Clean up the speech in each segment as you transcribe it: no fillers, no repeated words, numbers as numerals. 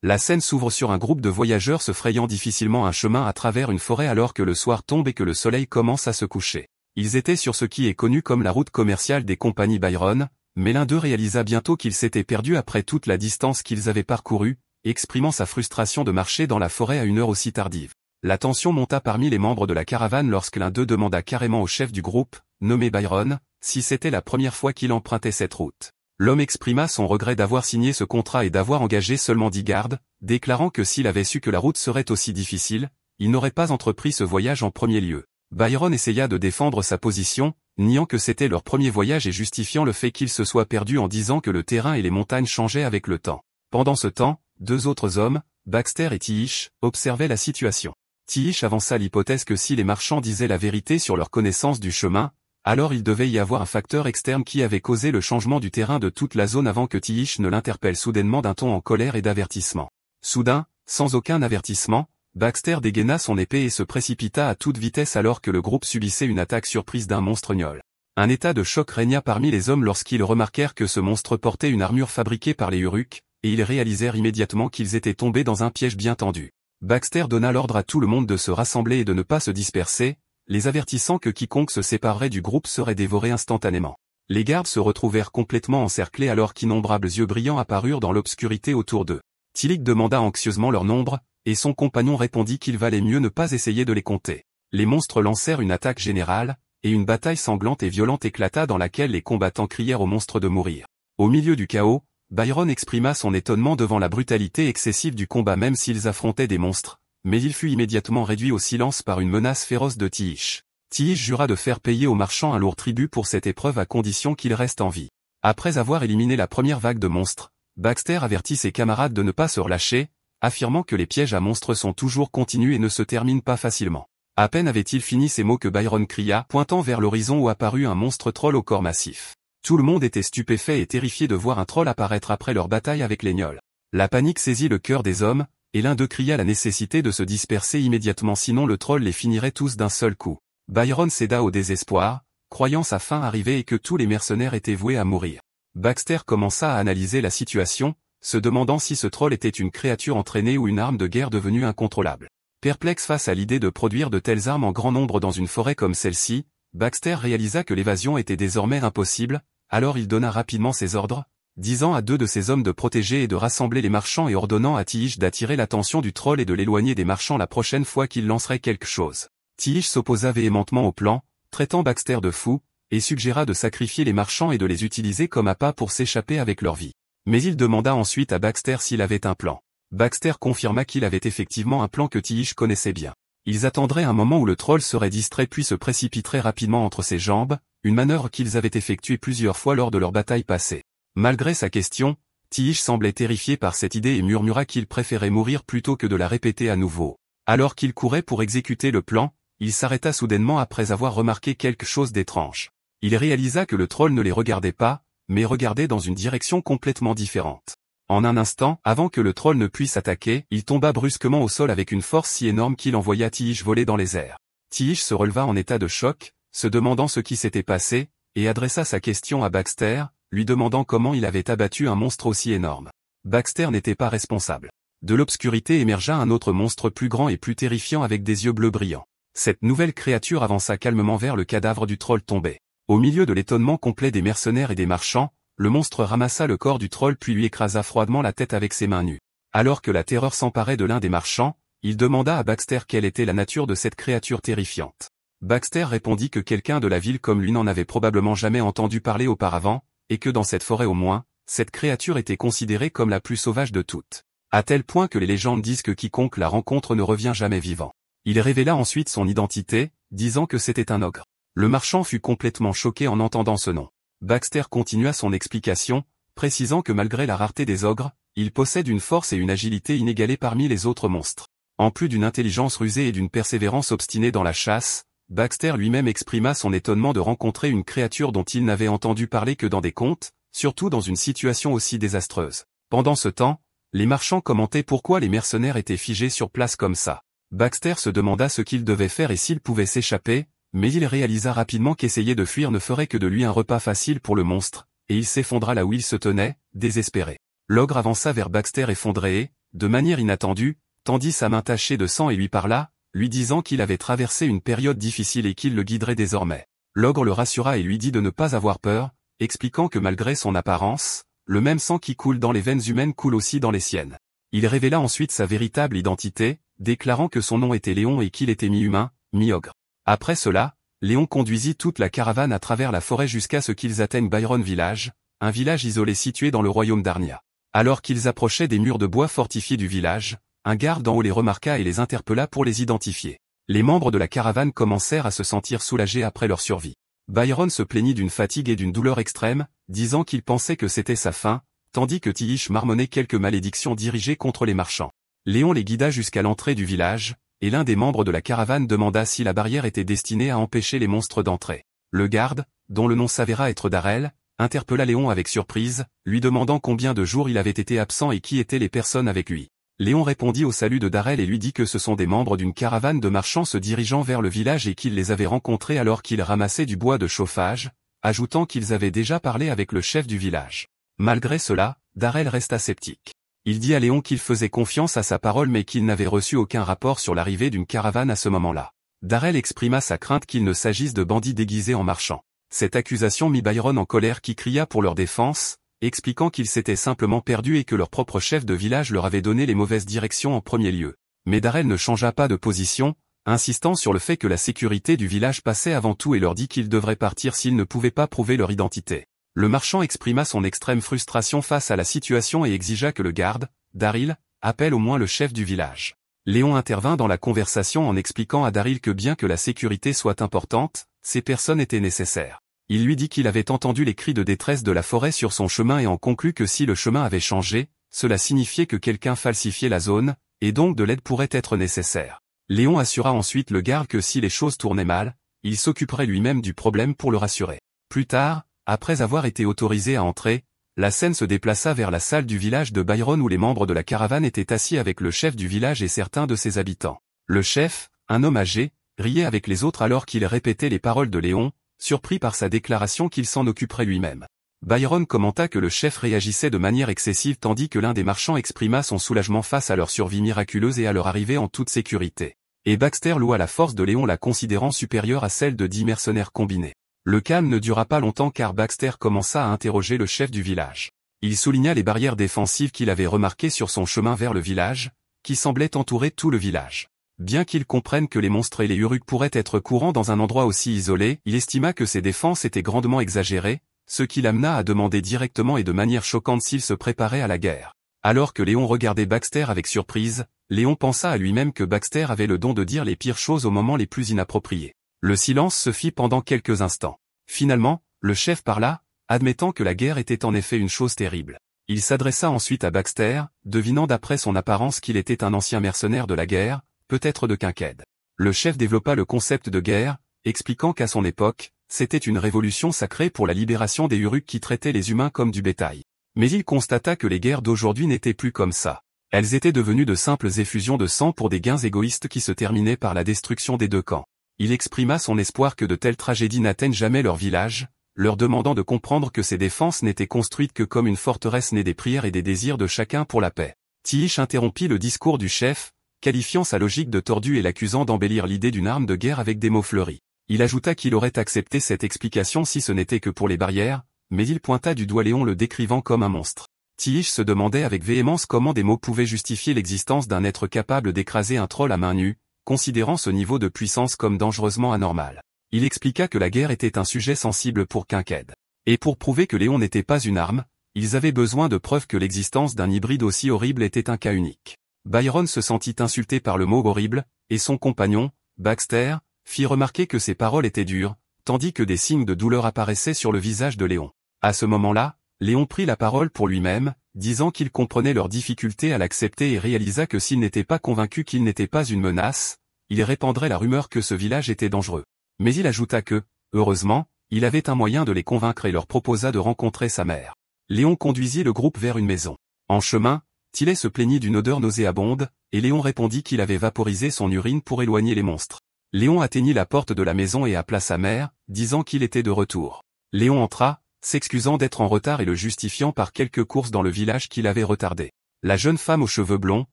La scène s'ouvre sur un groupe de voyageurs se frayant difficilement un chemin à travers une forêt alors que le soir tombe et que le soleil commence à se coucher. Ils étaient sur ce qui est connu comme la route commerciale des compagnies Byron, mais l'un d'eux réalisa bientôt qu'il s'était perdu après toute la distance qu'ils avaient parcourue, exprimant sa frustration de marcher dans la forêt à une heure aussi tardive. La tension monta parmi les membres de la caravane lorsque l'un d'eux demanda carrément au chef du groupe, nommé Byron, si c'était la première fois qu'il empruntait cette route. L'homme exprima son regret d'avoir signé ce contrat et d'avoir engagé seulement 10 gardes, déclarant que s'il avait su que la route serait aussi difficile, il n'aurait pas entrepris ce voyage en premier lieu. Byron essaya de défendre sa position, niant que c'était leur premier voyage et justifiant le fait qu'il se soit perdu en disant que le terrain et les montagnes changeaient avec le temps. Pendant ce temps, 2 autres hommes, Baxter et Tiish, observaient la situation. Tiish avança l'hypothèse que si les marchands disaient la vérité sur leur connaissance du chemin, alors il devait y avoir un facteur externe qui avait causé le changement du terrain de toute la zone avant que Tiish ne l'interpelle soudainement d'un ton en colère et d'avertissement. Soudain, sans aucun avertissement, Baxter dégaina son épée et se précipita à toute vitesse alors que le groupe subissait une attaque surprise d'un monstre gnoll. Un état de choc régna parmi les hommes lorsqu'ils remarquèrent que ce monstre portait une armure fabriquée par les Uruks, et ils réalisèrent immédiatement qu'ils étaient tombés dans un piège bien tendu. Baxter donna l'ordre à tout le monde de se rassembler et de ne pas se disperser, les avertissant que quiconque se séparerait du groupe serait dévoré instantanément. Les gardes se retrouvèrent complètement encerclés alors qu'innombrables yeux brillants apparurent dans l'obscurité autour d'eux. Tilik demanda anxieusement leur nombre, et son compagnon répondit qu'il valait mieux ne pas essayer de les compter. Les monstres lancèrent une attaque générale, et une bataille sanglante et violente éclata dans laquelle les combattants crièrent aux monstres de mourir. Au milieu du chaos, Byron exprima son étonnement devant la brutalité excessive du combat même s'ils affrontaient des monstres, mais il fut immédiatement réduit au silence par une menace féroce de Tiish. Tiish jura de faire payer aux marchands un lourd tribut pour cette épreuve à condition qu'ils restent en vie. Après avoir éliminé la première vague de monstres, Baxter avertit ses camarades de ne pas se relâcher, affirmant que les pièges à monstres sont toujours continus et ne se terminent pas facilement. À peine avait-il fini ces mots que Byron cria, pointant vers l'horizon où apparut un monstre troll au corps massif. Tout le monde était stupéfait et terrifié de voir un troll apparaître après leur bataille avec les gnolls. La panique saisit le cœur des hommes, et l'un d'eux cria la nécessité de se disperser immédiatement sinon le troll les finirait tous d'un seul coup. Byron céda au désespoir, croyant sa fin arrivée et que tous les mercenaires étaient voués à mourir. Baxter commença à analyser la situation, se demandant si ce troll était une créature entraînée ou une arme de guerre devenue incontrôlable. Perplexe face à l'idée de produire de telles armes en grand nombre dans une forêt comme celle-ci, Baxter réalisa que l'évasion était désormais impossible, alors il donna rapidement ses ordres, disant à 2 de ses hommes de protéger et de rassembler les marchands et ordonnant à Tiish d'attirer l'attention du troll et de l'éloigner des marchands la prochaine fois qu'il lancerait quelque chose. Tiish s'opposa véhémentement au plan, traitant Baxter de fou, et suggéra de sacrifier les marchands et de les utiliser comme appât pour s'échapper avec leur vie. Mais il demanda ensuite à Baxter s'il avait un plan. Baxter confirma qu'il avait effectivement un plan que Tiish connaissait bien. Ils attendraient un moment où le troll serait distrait puis se précipiterait rapidement entre ses jambes, une manœuvre qu'ils avaient effectuée plusieurs fois lors de leur bataille passée. Malgré sa question, Tiish semblait terrifié par cette idée et murmura qu'il préférait mourir plutôt que de la répéter à nouveau. Alors qu'il courait pour exécuter le plan, il s'arrêta soudainement après avoir remarqué quelque chose d'étrange. Il réalisa que le troll ne les regardait pas, mais regardait dans une direction complètement différente. En un instant, avant que le troll ne puisse attaquer, il tomba brusquement au sol avec une force si énorme qu'il envoya Tiish voler dans les airs. Tiish se releva en état de choc, se demandant ce qui s'était passé, et adressa sa question à Baxter, lui demandant comment il avait abattu un monstre aussi énorme. Baxter n'était pas responsable. De l'obscurité émergea un autre monstre plus grand et plus terrifiant avec des yeux bleus brillants. Cette nouvelle créature avança calmement vers le cadavre du troll tombé. Au milieu de l'étonnement complet des mercenaires et des marchands, le monstre ramassa le corps du troll puis lui écrasa froidement la tête avec ses mains nues. Alors que la terreur s'emparait de l'un des marchands, il demanda à Baxter quelle était la nature de cette créature terrifiante. Baxter répondit que quelqu'un de la ville comme lui n'en avait probablement jamais entendu parler auparavant, et que dans cette forêt au moins, cette créature était considérée comme la plus sauvage de toutes. À tel point que les légendes disent que quiconque la rencontre ne revient jamais vivant. Il révéla ensuite son identité, disant que c'était un ogre. Le marchand fut complètement choqué en entendant ce nom. Baxter continua son explication, précisant que malgré la rareté des ogres, ils possèdent une force et une agilité inégalées parmi les autres monstres. En plus d'une intelligence rusée et d'une persévérance obstinée dans la chasse, Baxter lui-même exprima son étonnement de rencontrer une créature dont il n'avait entendu parler que dans des contes, surtout dans une situation aussi désastreuse. Pendant ce temps, les marchands commentaient pourquoi les mercenaires étaient figés sur place comme ça. Baxter se demanda ce qu'il devait faire et s'il pouvait s'échapper, mais il réalisa rapidement qu'essayer de fuir ne ferait que de lui un repas facile pour le monstre, et il s'effondra là où il se tenait, désespéré. L'ogre avança vers Baxter effondré et, de manière inattendue, tendit sa main tachée de sang et lui parla, lui disant qu'il avait traversé une période difficile et qu'il le guiderait désormais. L'ogre le rassura et lui dit de ne pas avoir peur, expliquant que malgré son apparence, le même sang qui coule dans les veines humaines coule aussi dans les siennes. Il révéla ensuite sa véritable identité, déclarant que son nom était Léon et qu'il était mi-humain, mi-ogre. Après cela, Léon conduisit toute la caravane à travers la forêt jusqu'à ce qu'ils atteignent Byron Village, un village isolé situé dans le royaume d'Arnia. Alors qu'ils approchaient des murs de bois fortifiés du village, un garde d'en haut les remarqua et les interpella pour les identifier. Les membres de la caravane commencèrent à se sentir soulagés après leur survie. Byron se plaignit d'une fatigue et d'une douleur extrême, disant qu'il pensait que c'était sa fin, tandis que Tiish marmonnait quelques malédictions dirigées contre les marchands. Léon les guida jusqu'à l'entrée du village, et l'un des membres de la caravane demanda si la barrière était destinée à empêcher les monstres d'entrer. Le garde, dont le nom s'avéra être Darrell, interpella Léon avec surprise, lui demandant combien de jours il avait été absent et qui étaient les personnes avec lui. Léon répondit au salut de Darrell et lui dit que ce sont des membres d'une caravane de marchands se dirigeant vers le village et qu'il les avait rencontrés alors qu'ils ramassaient du bois de chauffage, ajoutant qu'ils avaient déjà parlé avec le chef du village. Malgré cela, Darrell resta sceptique. Il dit à Léon qu'il faisait confiance à sa parole mais qu'il n'avait reçu aucun rapport sur l'arrivée d'une caravane à ce moment-là. Darrell exprima sa crainte qu'il ne s'agisse de bandits déguisés en marchands. Cette accusation mit Byron en colère qui cria pour leur défense, expliquant qu'ils s'étaient simplement perdus et que leur propre chef de village leur avait donné les mauvaises directions en premier lieu. Mais Darrell ne changea pas de position, insistant sur le fait que la sécurité du village passait avant tout et leur dit qu'ils devraient partir s'ils ne pouvaient pas prouver leur identité. Le marchand exprima son extrême frustration face à la situation et exigea que le garde, Darryl, appelle au moins le chef du village. Léon intervint dans la conversation en expliquant à Darryl que bien que la sécurité soit importante, ces personnes étaient nécessaires. Il lui dit qu'il avait entendu les cris de détresse de la forêt sur son chemin et en conclut que si le chemin avait changé, cela signifiait que quelqu'un falsifiait la zone, et donc de l'aide pourrait être nécessaire. Léon assura ensuite le garde que si les choses tournaient mal, il s'occuperait lui-même du problème pour le rassurer. Plus tard, après avoir été autorisé à entrer, la scène se déplaça vers la salle du village de Byron où les membres de la caravane étaient assis avec le chef du village et certains de ses habitants. Le chef, un homme âgé, riait avec les autres alors qu'il répétait les paroles de Léon, surpris par sa déclaration qu'il s'en occuperait lui-même. Byron commenta que le chef réagissait de manière excessive tandis que l'un des marchands exprima son soulagement face à leur survie miraculeuse et à leur arrivée en toute sécurité. Et Baxter loua la force de Léon la considérant supérieure à celle de 10 mercenaires combinés. Le calme ne dura pas longtemps car Baxter commença à interroger le chef du village. Il souligna les barrières défensives qu'il avait remarquées sur son chemin vers le village, qui semblaient entourer tout le village. Bien qu'il comprenne que les monstres et les Uruk pourraient être courants dans un endroit aussi isolé, il estima que ces défenses étaient grandement exagérées, ce qui l'amena à demander directement et de manière choquante s'il se préparait à la guerre. Alors que Léon regardait Baxter avec surprise, Léon pensa à lui-même que Baxter avait le don de dire les pires choses aux moments les plus inappropriés. Le silence se fit pendant quelques instants. Finalement, le chef parla, admettant que la guerre était en effet une chose terrible. Il s'adressa ensuite à Baxter, devinant d'après son apparence qu'il était un ancien mercenaire de la guerre, peut-être de Kincaid. Le chef développa le concept de guerre, expliquant qu'à son époque, c'était une révolution sacrée pour la libération des Uruk qui traitaient les humains comme du bétail. Mais il constata que les guerres d'aujourd'hui n'étaient plus comme ça. Elles étaient devenues de simples effusions de sang pour des gains égoïstes qui se terminaient par la destruction des deux camps. Il exprima son espoir que de telles tragédies n'atteignent jamais leur village, leur demandant de comprendre que ces défenses n'étaient construites que comme une forteresse née des prières et des désirs de chacun pour la paix. Tiish interrompit le discours du chef, qualifiant sa logique de tordue et l'accusant d'embellir l'idée d'une arme de guerre avec des mots fleuris. Il ajouta qu'il aurait accepté cette explication si ce n'était que pour les barrières, mais il pointa du doigt Léon le décrivant comme un monstre. Tiish se demandait avec véhémence comment des mots pouvaient justifier l'existence d'un être capable d'écraser un troll à main nue, considérant ce niveau de puissance comme dangereusement anormal. Il expliqua que la guerre était un sujet sensible pour Kincaid. Et pour prouver que Léon n'était pas une arme, ils avaient besoin de preuves que l'existence d'un hybride aussi horrible était un cas unique. Byron se sentit insulté par le mot horrible, et son compagnon, Baxter, fit remarquer que ses paroles étaient dures, tandis que des signes de douleur apparaissaient sur le visage de Léon. À ce moment-là, Léon prit la parole pour lui-même, disant qu'il comprenait leur difficulté à l'accepter et réalisa que s'il n'était pas convaincu qu'il n'était pas une menace, il répandrait la rumeur que ce village était dangereux. Mais il ajouta que, heureusement, il avait un moyen de les convaincre et leur proposa de rencontrer sa mère. Léon conduisit le groupe vers une maison. En chemin, Tillet se plaignit d'une odeur nauséabonde, et Léon répondit qu'il avait vaporisé son urine pour éloigner les monstres. Léon atteignit la porte de la maison et appela sa mère, disant qu'il était de retour. Léon entra, s'excusant d'être en retard et le justifiant par quelques courses dans le village qu'il avait retardé. La jeune femme aux cheveux blonds,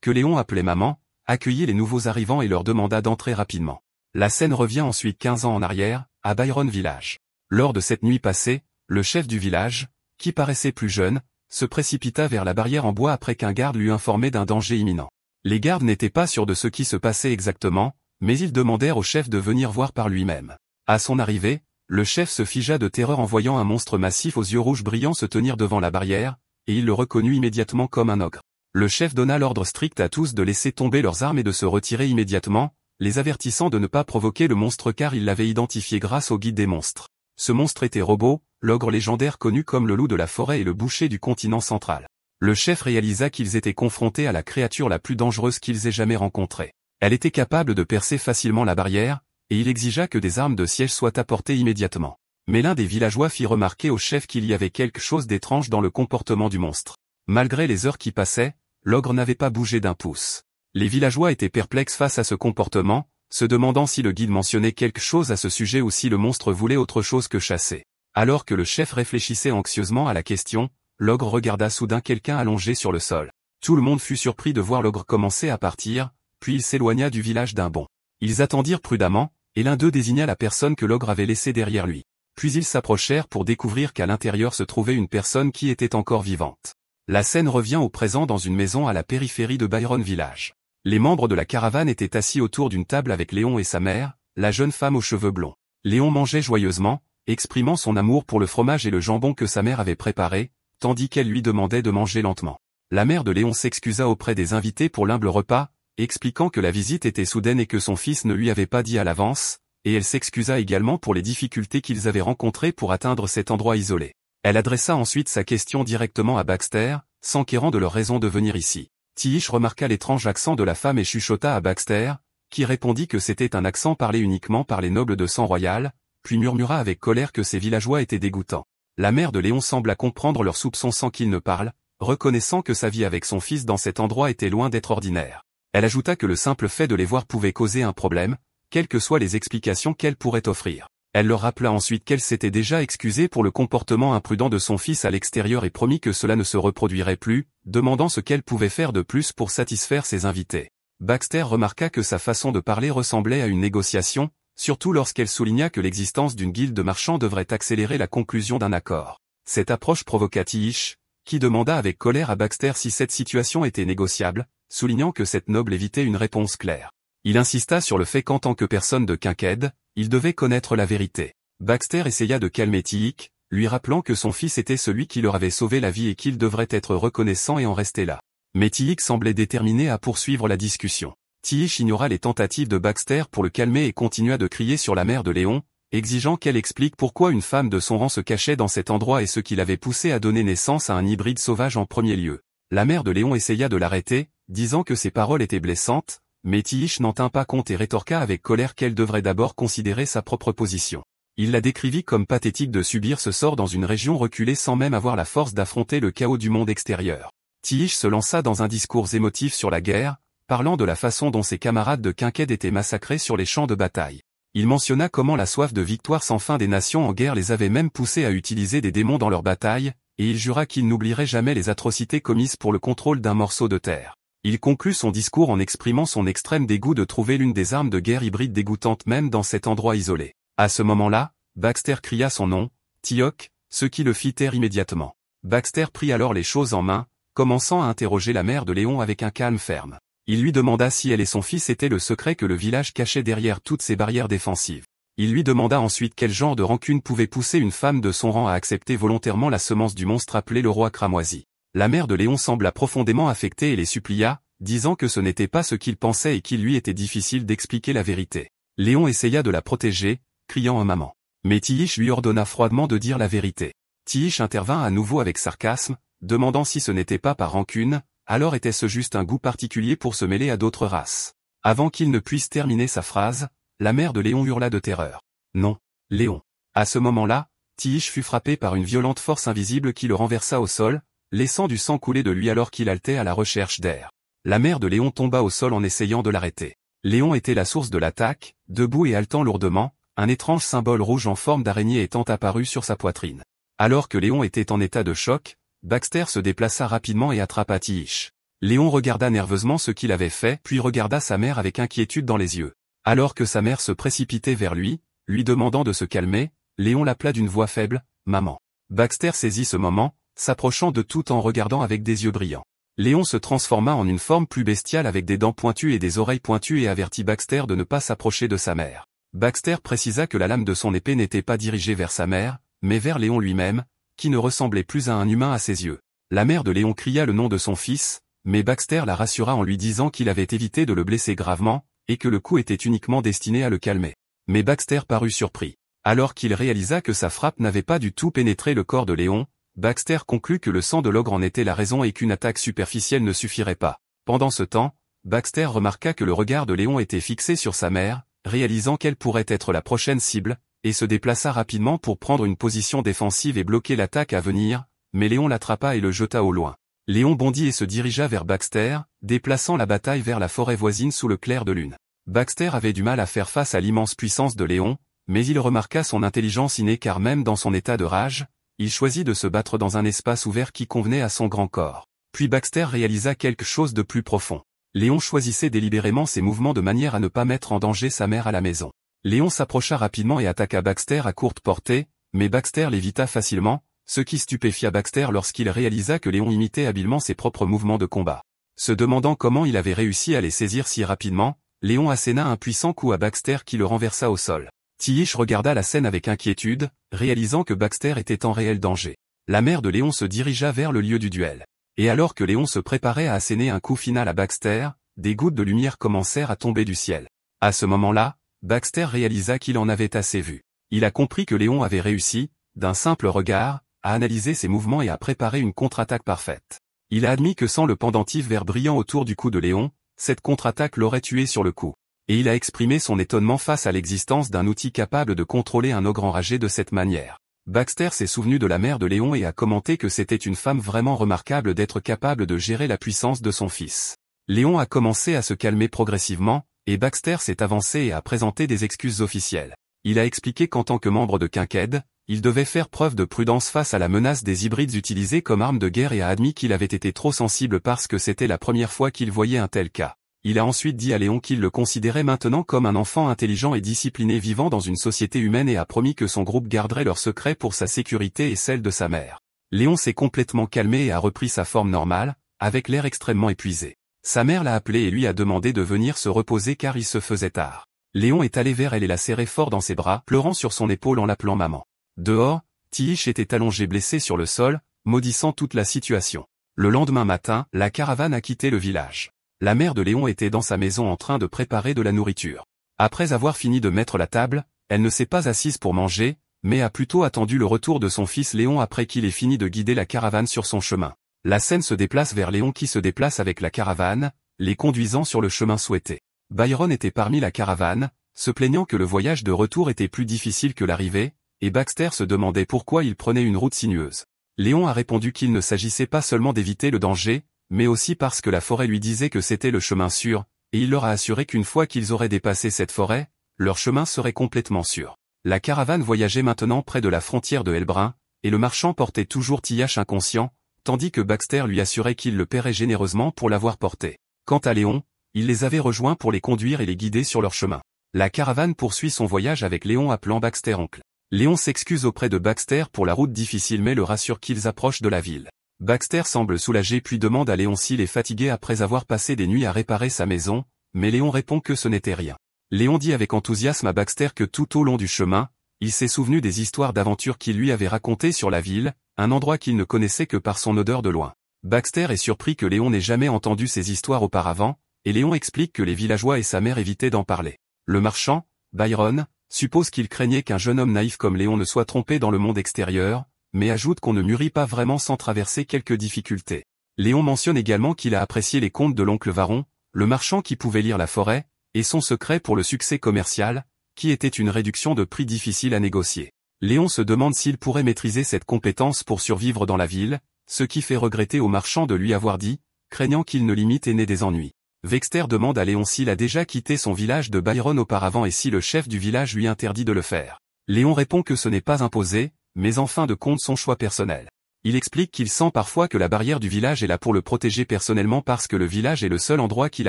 que Léon appelait maman, accueillit les nouveaux arrivants et leur demanda d'entrer rapidement. La scène revient ensuite 15 ans en arrière, à Byron Village. Lors de cette nuit passée, le chef du village, qui paraissait plus jeune, se précipita vers la barrière en bois après qu'un garde lui informait d'un danger imminent. Les gardes n'étaient pas sûrs de ce qui se passait exactement, mais ils demandèrent au chef de venir voir par lui-même. À son arrivée, le chef se figea de terreur en voyant un monstre massif aux yeux rouges brillants se tenir devant la barrière, et il le reconnut immédiatement comme un ogre. Le chef donna l'ordre strict à tous de laisser tomber leurs armes et de se retirer immédiatement, les avertissant de ne pas provoquer le monstre car il l'avait identifié grâce au guide des monstres. Ce monstre était Robo, l'ogre légendaire connu comme le loup de la forêt et le boucher du continent central. Le chef réalisa qu'ils étaient confrontés à la créature la plus dangereuse qu'ils aient jamais rencontrée. Elle était capable de percer facilement la barrière, et il exigea que des armes de siège soient apportées immédiatement. Mais l'un des villageois fit remarquer au chef qu'il y avait quelque chose d'étrange dans le comportement du monstre. Malgré les heures qui passaient, l'ogre n'avait pas bougé d'un pouce. Les villageois étaient perplexes face à ce comportement, se demandant si le guide mentionnait quelque chose à ce sujet ou si le monstre voulait autre chose que chasser. Alors que le chef réfléchissait anxieusement à la question, l'ogre regarda soudain quelqu'un allongé sur le sol. Tout le monde fut surpris de voir l'ogre commencer à partir, puis il s'éloigna du village d'un bond. Ils attendirent prudemment, et l'un d'eux désigna la personne que l'ogre avait laissée derrière lui. Puis ils s'approchèrent pour découvrir qu'à l'intérieur se trouvait une personne qui était encore vivante. La scène revient au présent dans une maison à la périphérie de Byron Village. Les membres de la caravane étaient assis autour d'une table avec Léon et sa mère, la jeune femme aux cheveux blonds. Léon mangeait joyeusement, exprimant son amour pour le fromage et le jambon que sa mère avait préparé, tandis qu'elle lui demandait de manger lentement. La mère de Léon s'excusa auprès des invités pour l'humble repas, expliquant que la visite était soudaine et que son fils ne lui avait pas dit à l'avance, et elle s'excusa également pour les difficultés qu'ils avaient rencontrées pour atteindre cet endroit isolé. Elle adressa ensuite sa question directement à Baxter, s'enquérant de leur raison de venir ici. Tiish remarqua l'étrange accent de la femme et chuchota à Baxter, qui répondit que c'était un accent parlé uniquement par les nobles de sang royal, puis murmura avec colère que ces villageois étaient dégoûtants. La mère de Léon sembla comprendre leurs soupçons sans qu'il ne parle, reconnaissant que sa vie avec son fils dans cet endroit était loin d'être ordinaire. Elle ajouta que le simple fait de les voir pouvait causer un problème, quelles que soient les explications qu'elle pourrait offrir. Elle leur rappela ensuite qu'elle s'était déjà excusée pour le comportement imprudent de son fils à l'extérieur et promit que cela ne se reproduirait plus, demandant ce qu'elle pouvait faire de plus pour satisfaire ses invités. Baxter remarqua que sa façon de parler ressemblait à une négociation, surtout lorsqu'elle souligna que l'existence d'une guilde de marchands devrait accélérer la conclusion d'un accord. Cette approche provoqua Tiish, qui demanda avec colère à Baxter si cette situation était négociable, soulignant que cette noble évitait une réponse claire. Il insista sur le fait qu'en tant que personne de Kincaid, il devait connaître la vérité. Baxter essaya de calmer Tiish, lui rappelant que son fils était celui qui leur avait sauvé la vie et qu'il devrait être reconnaissant et en rester là. Mais Tiish semblait déterminé à poursuivre la discussion. Tiish ignora les tentatives de Baxter pour le calmer et continua de crier sur la mère de Léon, exigeant qu'elle explique pourquoi une femme de son rang se cachait dans cet endroit et ce qui l'avait poussé à donner naissance à un hybride sauvage en premier lieu. La mère de Léon essaya de l'arrêter, disant que ses paroles étaient blessantes, mais Tiish n'en tint pas compte et rétorqua avec colère qu'elle devrait d'abord considérer sa propre position. Il la décrivit comme pathétique de subir ce sort dans une région reculée sans même avoir la force d'affronter le chaos du monde extérieur. Tiish se lança dans un discours émotif sur la guerre, parlant de la façon dont ses camarades de Kincaid étaient massacrés sur les champs de bataille. Il mentionna comment la soif de victoire sans fin des nations en guerre les avait même poussés à utiliser des démons dans leurs batailles, et il jura qu'il n'oublierait jamais les atrocités commises pour le contrôle d'un morceau de terre. Il conclut son discours en exprimant son extrême dégoût de trouver l'une des armes de guerre hybrides dégoûtantes même dans cet endroit isolé. À ce moment-là, Baxter cria son nom, Tiok, ce qui le fit taire immédiatement. Baxter prit alors les choses en main, commençant à interroger la mère de Léon avec un calme ferme. Il lui demanda si elle et son fils étaient le secret que le village cachait derrière toutes ces barrières défensives. Il lui demanda ensuite quel genre de rancune pouvait pousser une femme de son rang à accepter volontairement la semence du monstre appelé le roi cramoisi. La mère de Léon sembla profondément affectée et les supplia, disant que ce n'était pas ce qu'il pensait et qu'il lui était difficile d'expliquer la vérité. Léon essaya de la protéger, criant à maman. Mais Tiish lui ordonna froidement de dire la vérité. Tiish intervint à nouveau avec sarcasme, demandant si ce n'était pas par rancune, alors était-ce juste un goût particulier pour se mêler à d'autres races. Avant qu'il ne puisse terminer sa phrase, la mère de Léon hurla de terreur. Non, Léon. À ce moment-là, Tiish fut frappé par une violente force invisible qui le renversa au sol, laissant du sang couler de lui alors qu'il haletait à la recherche d'air. La mère de Léon tomba au sol en essayant de l'arrêter. Léon était la source de l'attaque, debout et haletant lourdement, un étrange symbole rouge en forme d'araignée étant apparu sur sa poitrine. Alors que Léon était en état de choc, Baxter se déplaça rapidement et attrapa Tiish. Léon regarda nerveusement ce qu'il avait fait, puis regarda sa mère avec inquiétude dans les yeux. Alors que sa mère se précipitait vers lui demandant de se calmer, Léon l'appela d'une voix faible, « Maman ». Baxter saisit ce moment, s'approchant de tout en regardant avec des yeux brillants. Léon se transforma en une forme plus bestiale avec des dents pointues et des oreilles pointues et avertit Baxter de ne pas s'approcher de sa mère. Baxter précisa que la lame de son épée n'était pas dirigée vers sa mère, mais vers Léon lui-même, qui ne ressemblait plus à un humain à ses yeux. La mère de Léon cria le nom de son fils, mais Baxter la rassura en lui disant qu'il avait évité de le blesser gravement, et que le coup était uniquement destiné à le calmer. Mais Baxter parut surpris. Alors qu'il réalisa que sa frappe n'avait pas du tout pénétré le corps de Léon, Baxter conclut que le sang de l'ogre en était la raison et qu'une attaque superficielle ne suffirait pas. Pendant ce temps, Baxter remarqua que le regard de Léon était fixé sur sa mère, réalisant qu'elle pourrait être la prochaine cible, et se déplaça rapidement pour prendre une position défensive et bloquer l'attaque à venir, mais Léon l'attrapa et le jeta au loin. Léon bondit et se dirigea vers Baxter, déplaçant la bataille vers la forêt voisine sous le clair de lune. Baxter avait du mal à faire face à l'immense puissance de Léon, mais il remarqua son intelligence innée car même dans son état de rage, il choisit de se battre dans un espace ouvert qui convenait à son grand corps. Puis Baxter réalisa quelque chose de plus profond. Léon choisissait délibérément ses mouvements de manière à ne pas mettre en danger sa mère à la maison. Léon s'approcha rapidement et attaqua Baxter à courte portée, mais Baxter l'évita facilement, ce qui stupéfia Baxter lorsqu'il réalisa que Léon imitait habilement ses propres mouvements de combat. Se demandant comment il avait réussi à les saisir si rapidement, Léon asséna un puissant coup à Baxter qui le renversa au sol. Tiish regarda la scène avec inquiétude, réalisant que Baxter était en réel danger. La mère de Léon se dirigea vers le lieu du duel. Et alors que Léon se préparait à asséner un coup final à Baxter, des gouttes de lumière commencèrent à tomber du ciel. À ce moment-là, Baxter réalisa qu'il en avait assez vu. Il a compris que Léon avait réussi, d'un simple regard, à analyser ses mouvements et à préparer une contre-attaque parfaite. Il a admis que sans le pendentif vert brillant autour du cou de Léon, cette contre-attaque l'aurait tué sur le coup. Et il a exprimé son étonnement face à l'existence d'un outil capable de contrôler un ogre enragé de cette manière. Baxter s'est souvenu de la mère de Léon et a commenté que c'était une femme vraiment remarquable d'être capable de gérer la puissance de son fils. Léon a commencé à se calmer progressivement, et Baxter s'est avancé et a présenté des excuses officielles. Il a expliqué qu'en tant que membre de Kincaid, il devait faire preuve de prudence face à la menace des hybrides utilisés comme arme de guerre et a admis qu'il avait été trop sensible parce que c'était la première fois qu'il voyait un tel cas. Il a ensuite dit à Léon qu'il le considérait maintenant comme un enfant intelligent et discipliné vivant dans une société humaine et a promis que son groupe garderait leur secret pour sa sécurité et celle de sa mère. Léon s'est complètement calmé et a repris sa forme normale, avec l'air extrêmement épuisé. Sa mère l'a appelé et lui a demandé de venir se reposer car il se faisait tard. Léon est allé vers elle et l'a serré fort dans ses bras, pleurant sur son épaule en l'appelant maman. Dehors, Tiish était allongé blessé sur le sol, maudissant toute la situation. Le lendemain matin, la caravane a quitté le village. La mère de Léon était dans sa maison en train de préparer de la nourriture. Après avoir fini de mettre la table, elle ne s'est pas assise pour manger, mais a plutôt attendu le retour de son fils Léon après qu'il ait fini de guider la caravane sur son chemin. La scène se déplace vers Léon qui se déplace avec la caravane, les conduisant sur le chemin souhaité. Byron était parmi la caravane, se plaignant que le voyage de retour était plus difficile que l'arrivée, et Baxter se demandait pourquoi il prenait une route sinueuse. Léon a répondu qu'il ne s'agissait pas seulement d'éviter le danger, mais aussi parce que la forêt lui disait que c'était le chemin sûr, et il leur a assuré qu'une fois qu'ils auraient dépassé cette forêt, leur chemin serait complètement sûr. La caravane voyageait maintenant près de la frontière de Helbrun, et le marchand portait toujours Tiish inconscient, tandis que Baxter lui assurait qu'il le paierait généreusement pour l'avoir porté. Quant à Léon, il les avait rejoints pour les conduire et les guider sur leur chemin. La caravane poursuit son voyage avec Léon appelant Baxter oncle. Léon s'excuse auprès de Baxter pour la route difficile mais le rassure qu'ils approchent de la ville. Baxter semble soulagé puis demande à Léon s'il est fatigué après avoir passé des nuits à réparer sa maison, mais Léon répond que ce n'était rien. Léon dit avec enthousiasme à Baxter que tout au long du chemin, il s'est souvenu des histoires d'aventure qu'il lui avait racontées sur la ville, un endroit qu'il ne connaissait que par son odeur de loin. Baxter est surpris que Léon n'ait jamais entendu ces histoires auparavant, et Léon explique que les villageois et sa mère évitaient d'en parler. Le marchand, Byron, suppose qu'il craignait qu'un jeune homme naïf comme Léon ne soit trompé dans le monde extérieur, mais ajoute qu'on ne mûrit pas vraiment sans traverser quelques difficultés. Léon mentionne également qu'il a apprécié les contes de l'oncle Varon, le marchand qui pouvait lire la forêt, et son secret pour le succès commercial, qui était une réduction de prix difficile à négocier. Léon se demande s'il pourrait maîtriser cette compétence pour survivre dans la ville, ce qui fait regretter au marchand de lui avoir dit, craignant qu'il ne limite et n'ait des ennuis. Baxter demande à Léon s'il a déjà quitté son village de Byron auparavant et si le chef du village lui interdit de le faire. Léon répond que ce n'est pas imposé, mais en fin de compte son choix personnel. Il explique qu'il sent parfois que la barrière du village est là pour le protéger personnellement parce que le village est le seul endroit qu'il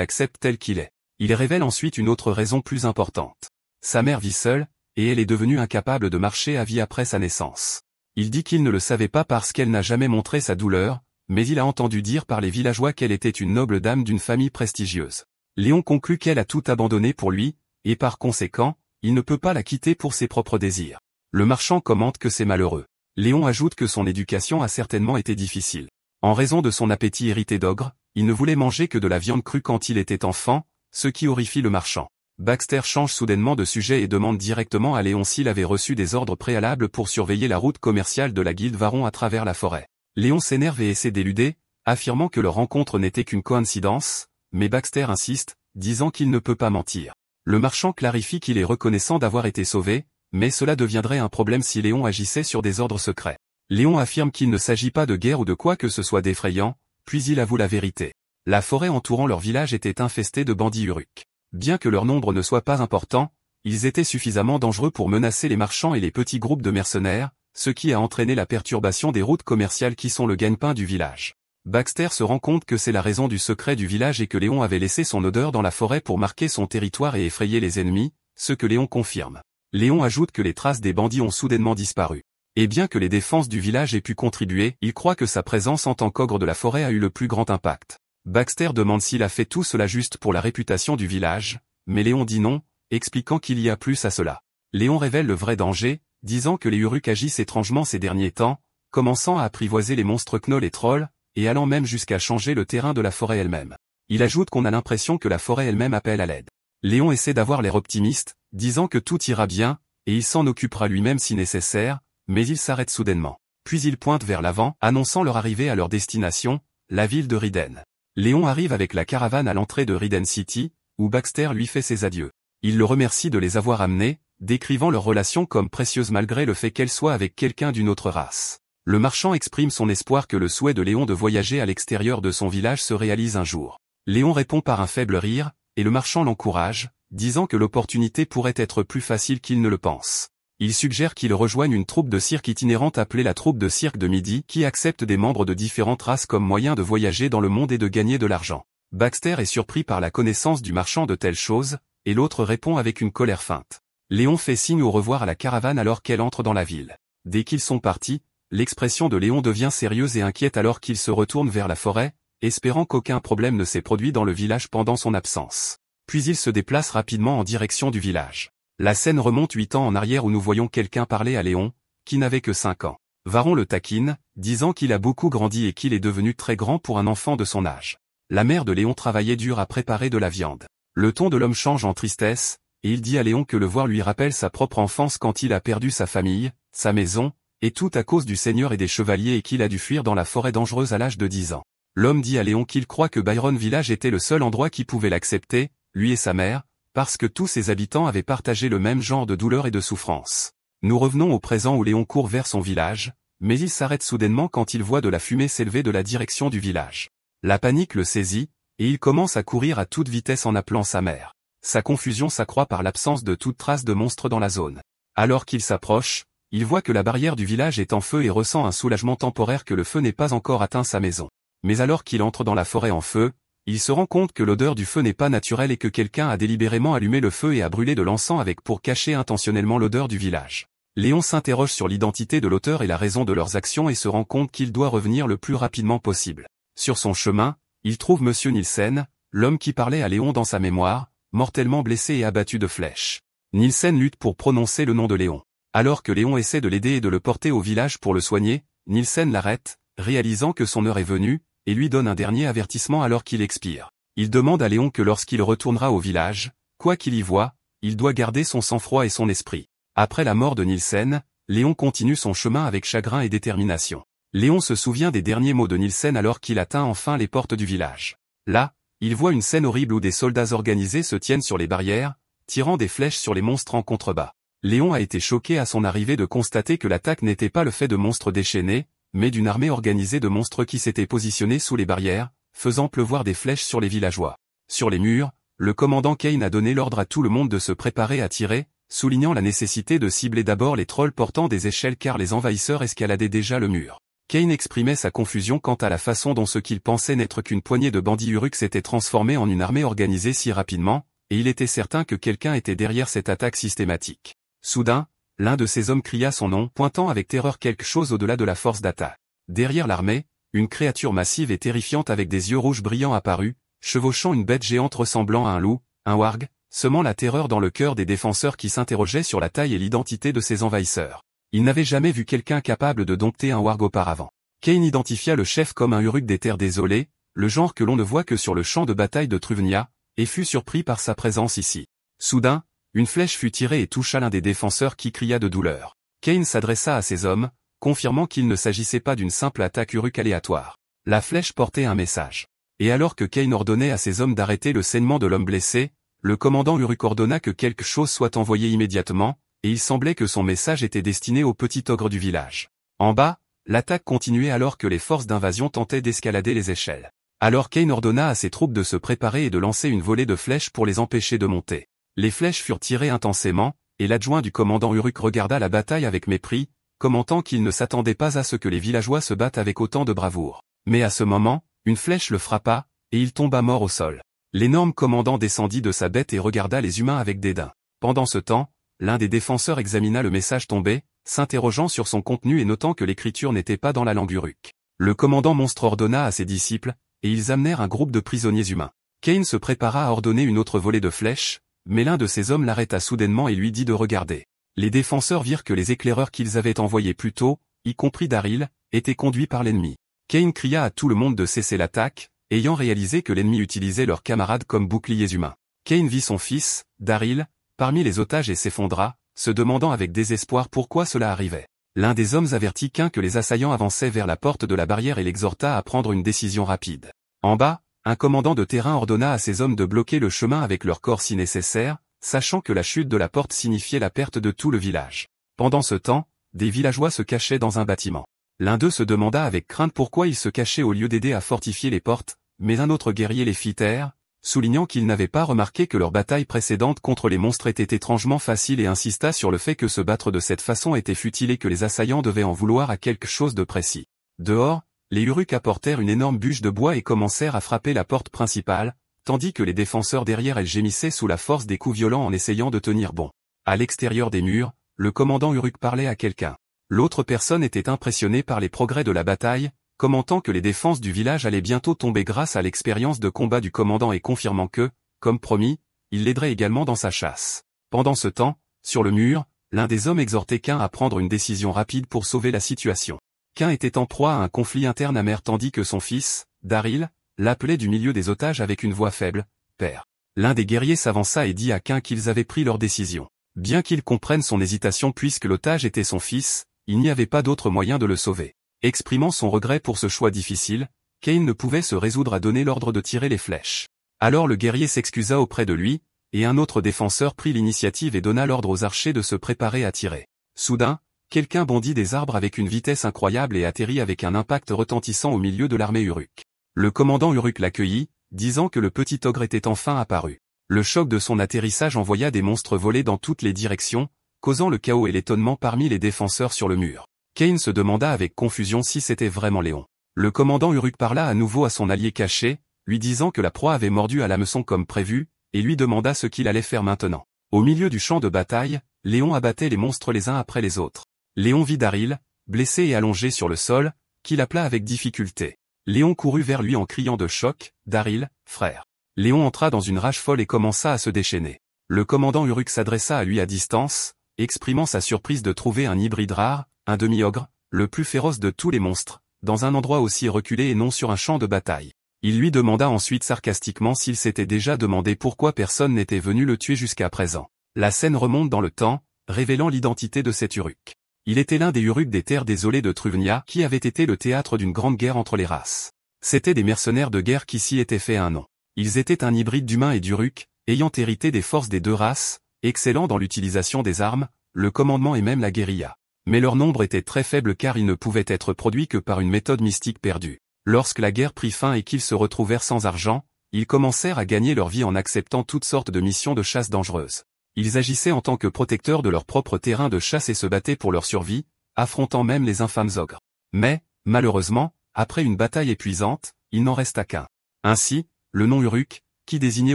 accepte tel qu'il est. Il révèle ensuite une autre raison plus importante. Sa mère vit seule, et elle est devenue incapable de marcher à vie après sa naissance. Il dit qu'il ne le savait pas parce qu'elle n'a jamais montré sa douleur, mais il a entendu dire par les villageois qu'elle était une noble dame d'une famille prestigieuse. Léon conclut qu'elle a tout abandonné pour lui, et par conséquent, il ne peut pas la quitter pour ses propres désirs. Le marchand commente que c'est malheureux. Léon ajoute que son éducation a certainement été difficile. En raison de son appétit hérité d'ogre, il ne voulait manger que de la viande crue quand il était enfant, ce qui horrifie le marchand. Baxter change soudainement de sujet et demande directement à Léon s'il avait reçu des ordres préalables pour surveiller la route commerciale de la guilde Varon à travers la forêt. Léon s'énerve et essaie d'éluder, affirmant que leur rencontre n'était qu'une coïncidence, mais Baxter insiste, disant qu'il ne peut pas mentir. Le marchand clarifie qu'il est reconnaissant d'avoir été sauvé, mais cela deviendrait un problème si Léon agissait sur des ordres secrets. Léon affirme qu'il ne s'agit pas de guerre ou de quoi que ce soit d'effrayant, puis il avoue la vérité. La forêt entourant leur village était infestée de bandits Uruk. Bien que leur nombre ne soit pas important, ils étaient suffisamment dangereux pour menacer les marchands et les petits groupes de mercenaires, ce qui a entraîné la perturbation des routes commerciales qui sont le gagne-pain du village. Baxter se rend compte que c'est la raison du secret du village et que Léon avait laissé son odeur dans la forêt pour marquer son territoire et effrayer les ennemis, ce que Léon confirme. Léon ajoute que les traces des bandits ont soudainement disparu. Et bien que les défenses du village aient pu contribuer, il croit que sa présence en tant qu'ogre de la forêt a eu le plus grand impact. Baxter demande s'il a fait tout cela juste pour la réputation du village, mais Léon dit non, expliquant qu'il y a plus à cela. Léon révèle le vrai danger, disant que les Uruk agissent étrangement ces derniers temps, commençant à apprivoiser les monstres Knoll et Troll, et allant même jusqu'à changer le terrain de la forêt elle-même. Il ajoute qu'on a l'impression que la forêt elle-même appelle à l'aide. Léon essaie d'avoir l'air optimiste, disant que tout ira bien, et il s'en occupera lui-même si nécessaire, mais il s'arrête soudainement. Puis il pointe vers l'avant, annonçant leur arrivée à leur destination, la ville de Riden. Léon arrive avec la caravane à l'entrée de Riden City, où Baxter lui fait ses adieux. Il le remercie de les avoir amenés, décrivant leur relation comme précieuse malgré le fait qu'elle soit avec quelqu'un d'une autre race. Le marchand exprime son espoir que le souhait de Léon de voyager à l'extérieur de son village se réalise un jour. Léon répond par un faible rire, et le marchand l'encourage, disant que l'opportunité pourrait être plus facile qu'il ne le pense. Il suggère qu'il rejoigne une troupe de cirque itinérante appelée la troupe de cirque de Midi qui accepte des membres de différentes races comme moyen de voyager dans le monde et de gagner de l'argent. Baxter est surpris par la connaissance du marchand de telles choses, et l'autre répond avec une colère feinte. Léon fait signe au revoir à la caravane alors qu'elle entre dans la ville. Dès qu'ils sont partis, l'expression de Léon devient sérieuse et inquiète alors qu'il se retourne vers la forêt, espérant qu'aucun problème ne s'est produit dans le village pendant son absence. Puis il se déplace rapidement en direction du village. La scène remonte 8 ans en arrière où nous voyons quelqu'un parler à Léon, qui n'avait que 5 ans. Varon le taquine, disant qu'il a beaucoup grandi et qu'il est devenu très grand pour un enfant de son âge. La mère de Léon travaillait dur à préparer de la viande. Le ton de l'homme change en tristesse, et il dit à Léon que le voir lui rappelle sa propre enfance quand il a perdu sa famille, sa maison, et tout à cause du seigneur et des chevaliers et qu'il a dû fuir dans la forêt dangereuse à l'âge de 10 ans. L'homme dit à Léon qu'il croit que Byron Village était le seul endroit qui pouvait l'accepter, lui et sa mère, parce que tous ses habitants avaient partagé le même genre de douleur et de souffrance. Nous revenons au présent où Léon court vers son village, mais il s'arrête soudainement quand il voit de la fumée s'élever de la direction du village. La panique le saisit, et il commence à courir à toute vitesse en appelant sa mère. Sa confusion s'accroît par l'absence de toute trace de monstre dans la zone. Alors qu'il s'approche, il voit que la barrière du village est en feu et ressent un soulagement temporaire que le feu n'ait pas encore atteint sa maison. Mais alors qu'il entre dans la forêt en feu, il se rend compte que l'odeur du feu n'est pas naturelle et que quelqu'un a délibérément allumé le feu et a brûlé de l'encens avec pour cacher intentionnellement l'odeur du village. Léon s'interroge sur l'identité de l'auteur et la raison de leurs actions et se rend compte qu'il doit revenir le plus rapidement possible. Sur son chemin, il trouve Monsieur Nielsen, l'homme qui parlait à Léon dans sa mémoire, mortellement blessé et abattu de flèches. Nielsen lutte pour prononcer le nom de Léon. Alors que Léon essaie de l'aider et de le porter au village pour le soigner, Nielsen l'arrête, réalisant que son heure est venue, et lui donne un dernier avertissement alors qu'il expire. Il demande à Léon que lorsqu'il retournera au village, quoi qu'il y voie, il doit garder son sang-froid et son esprit. Après la mort de Nielsen, Léon continue son chemin avec chagrin et détermination. Léon se souvient des derniers mots de Nielsen alors qu'il atteint enfin les portes du village. Là, il voit une scène horrible où des soldats organisés se tiennent sur les barrières, tirant des flèches sur les monstres en contrebas. Léon a été choqué à son arrivée de constater que l'attaque n'était pas le fait de monstres déchaînés, mais d'une armée organisée de monstres qui s'étaient positionnés sous les barrières, faisant pleuvoir des flèches sur les villageois. Sur les murs, le commandant Kane a donné l'ordre à tout le monde de se préparer à tirer, soulignant la nécessité de cibler d'abord les trolls portant des échelles car les envahisseurs escaladaient déjà le mur. Kane exprimait sa confusion quant à la façon dont ce qu'il pensait n'être qu'une poignée de bandits Uruk s'était transformé en une armée organisée si rapidement, et il était certain que quelqu'un était derrière cette attaque systématique. Soudain, l'un de ses hommes cria son nom, pointant avec terreur quelque chose au-delà de la force d'attaque. Derrière l'armée, une créature massive et terrifiante avec des yeux rouges brillants apparut, chevauchant une bête géante ressemblant à un loup, un warg, semant la terreur dans le cœur des défenseurs qui s'interrogeaient sur la taille et l'identité de ces envahisseurs. Ils n'avaient jamais vu quelqu'un capable de dompter un warg auparavant. Kane identifia le chef comme un Uruk des terres désolées, le genre que l'on ne voit que sur le champ de bataille de Truvnia, et fut surpris par sa présence ici. Soudain, une flèche fut tirée et toucha l'un des défenseurs qui cria de douleur. Kane s'adressa à ses hommes, confirmant qu'il ne s'agissait pas d'une simple attaque Uruk aléatoire. La flèche portait un message. Et alors que Kane ordonnait à ses hommes d'arrêter le saignement de l'homme blessé, le commandant Uruk ordonna que quelque chose soit envoyé immédiatement, et il semblait que son message était destiné au petit ogre du village. En bas, l'attaque continuait alors que les forces d'invasion tentaient d'escalader les échelles. Alors Kane ordonna à ses troupes de se préparer et de lancer une volée de flèches pour les empêcher de monter. Les flèches furent tirées intensément, et l'adjoint du commandant Uruk regarda la bataille avec mépris, commentant qu'il ne s'attendait pas à ce que les villageois se battent avec autant de bravoure. Mais à ce moment, une flèche le frappa, et il tomba mort au sol. L'énorme commandant descendit de sa bête et regarda les humains avec dédain. Pendant ce temps, l'un des défenseurs examina le message tombé, s'interrogeant sur son contenu et notant que l'écriture n'était pas dans la langue Uruk. Le commandant monstre ordonna à ses disciples, et ils amenèrent un groupe de prisonniers humains. Kane se prépara à ordonner une autre volée de flèches, mais l'un de ses hommes l'arrêta soudainement et lui dit de regarder. Les défenseurs virent que les éclaireurs qu'ils avaient envoyés plus tôt, y compris Daryl, étaient conduits par l'ennemi. Kane cria à tout le monde de cesser l'attaque, ayant réalisé que l'ennemi utilisait leurs camarades comme boucliers humains. Kane vit son fils, Daryl, parmi les otages et s'effondra, se demandant avec désespoir pourquoi cela arrivait. L'un des hommes avertit qu'un que les assaillants avançaient vers la porte de la barrière et l'exhorta à prendre une décision rapide. En bas, un commandant de terrain ordonna à ses hommes de bloquer le chemin avec leur corps si nécessaire, sachant que la chute de la porte signifiait la perte de tout le village. Pendant ce temps, des villageois se cachaient dans un bâtiment. L'un d'eux se demanda avec crainte pourquoi ils se cachaient au lieu d'aider à fortifier les portes, mais un autre guerrier les fit taire, soulignant qu'il n'avait pas remarqué que leur bataille précédente contre les monstres était étrangement facile et insista sur le fait que se battre de cette façon était futile et que les assaillants devaient en vouloir à quelque chose de précis. Dehors, les Uruk apportèrent une énorme bûche de bois et commencèrent à frapper la porte principale, tandis que les défenseurs derrière elle gémissaient sous la force des coups violents en essayant de tenir bon. À l'extérieur des murs, le commandant Uruk parlait à quelqu'un. L'autre personne était impressionnée par les progrès de la bataille, commentant que les défenses du village allaient bientôt tomber grâce à l'expérience de combat du commandant et confirmant que, comme promis, il l'aiderait également dans sa chasse. Pendant ce temps, sur le mur, l'un des hommes exhortait Cain à prendre une décision rapide pour sauver la situation. Cain était en proie à un conflit interne amer tandis que son fils, Daryl, l'appelait du milieu des otages avec une voix faible, « Père ». L'un des guerriers s'avança et dit à Cain qu'ils avaient pris leur décision. Bien qu'il comprenne son hésitation puisque l'otage était son fils, il n'y avait pas d'autre moyen de le sauver. Exprimant son regret pour ce choix difficile, Cain ne pouvait se résoudre à donner l'ordre de tirer les flèches. Alors le guerrier s'excusa auprès de lui, et un autre défenseur prit l'initiative et donna l'ordre aux archers de se préparer à tirer. Soudain, quelqu'un bondit des arbres avec une vitesse incroyable et atterrit avec un impact retentissant au milieu de l'armée Uruk. Le commandant Uruk l'accueillit, disant que le petit ogre était enfin apparu. Le choc de son atterrissage envoya des monstres voler dans toutes les directions, causant le chaos et l'étonnement parmi les défenseurs sur le mur. Cain se demanda avec confusion si c'était vraiment Léon. Le commandant Uruk parla à nouveau à son allié caché, lui disant que la proie avait mordu à l'hameçon comme prévu, et lui demanda ce qu'il allait faire maintenant. Au milieu du champ de bataille, Léon abattait les monstres les uns après les autres. Léon vit Daryl, blessé et allongé sur le sol, qu'il appela avec difficulté. Léon courut vers lui en criant de choc, « Daryl, frère !» Léon entra dans une rage folle et commença à se déchaîner. Le commandant Uruk s'adressa à lui à distance, exprimant sa surprise de trouver un hybride rare, un demi-ogre, le plus féroce de tous les monstres, dans un endroit aussi reculé et non sur un champ de bataille. Il lui demanda ensuite sarcastiquement s'il s'était déjà demandé pourquoi personne n'était venu le tuer jusqu'à présent. La scène remonte dans le temps, révélant l'identité de cet Uruk. Il était l'un des Uruk des terres désolées de Truvnia qui avait été le théâtre d'une grande guerre entre les races. C'étaient des mercenaires de guerre qui s'y étaient fait un nom. Ils étaient un hybride d'humain et d'Uruk, ayant hérité des forces des deux races, excellents dans l'utilisation des armes, le commandement et même la guérilla. Mais leur nombre était très faible car ils ne pouvaient être produits que par une méthode mystique perdue. Lorsque la guerre prit fin et qu'ils se retrouvèrent sans argent, ils commencèrent à gagner leur vie en acceptant toutes sortes de missions de chasse dangereuses. Ils agissaient en tant que protecteurs de leur propre terrain de chasse et se battaient pour leur survie, affrontant même les infâmes ogres. Mais, Malheureusement, après une bataille épuisante, il n'en resta qu'un. Ainsi, le nom Uruk, qui désignait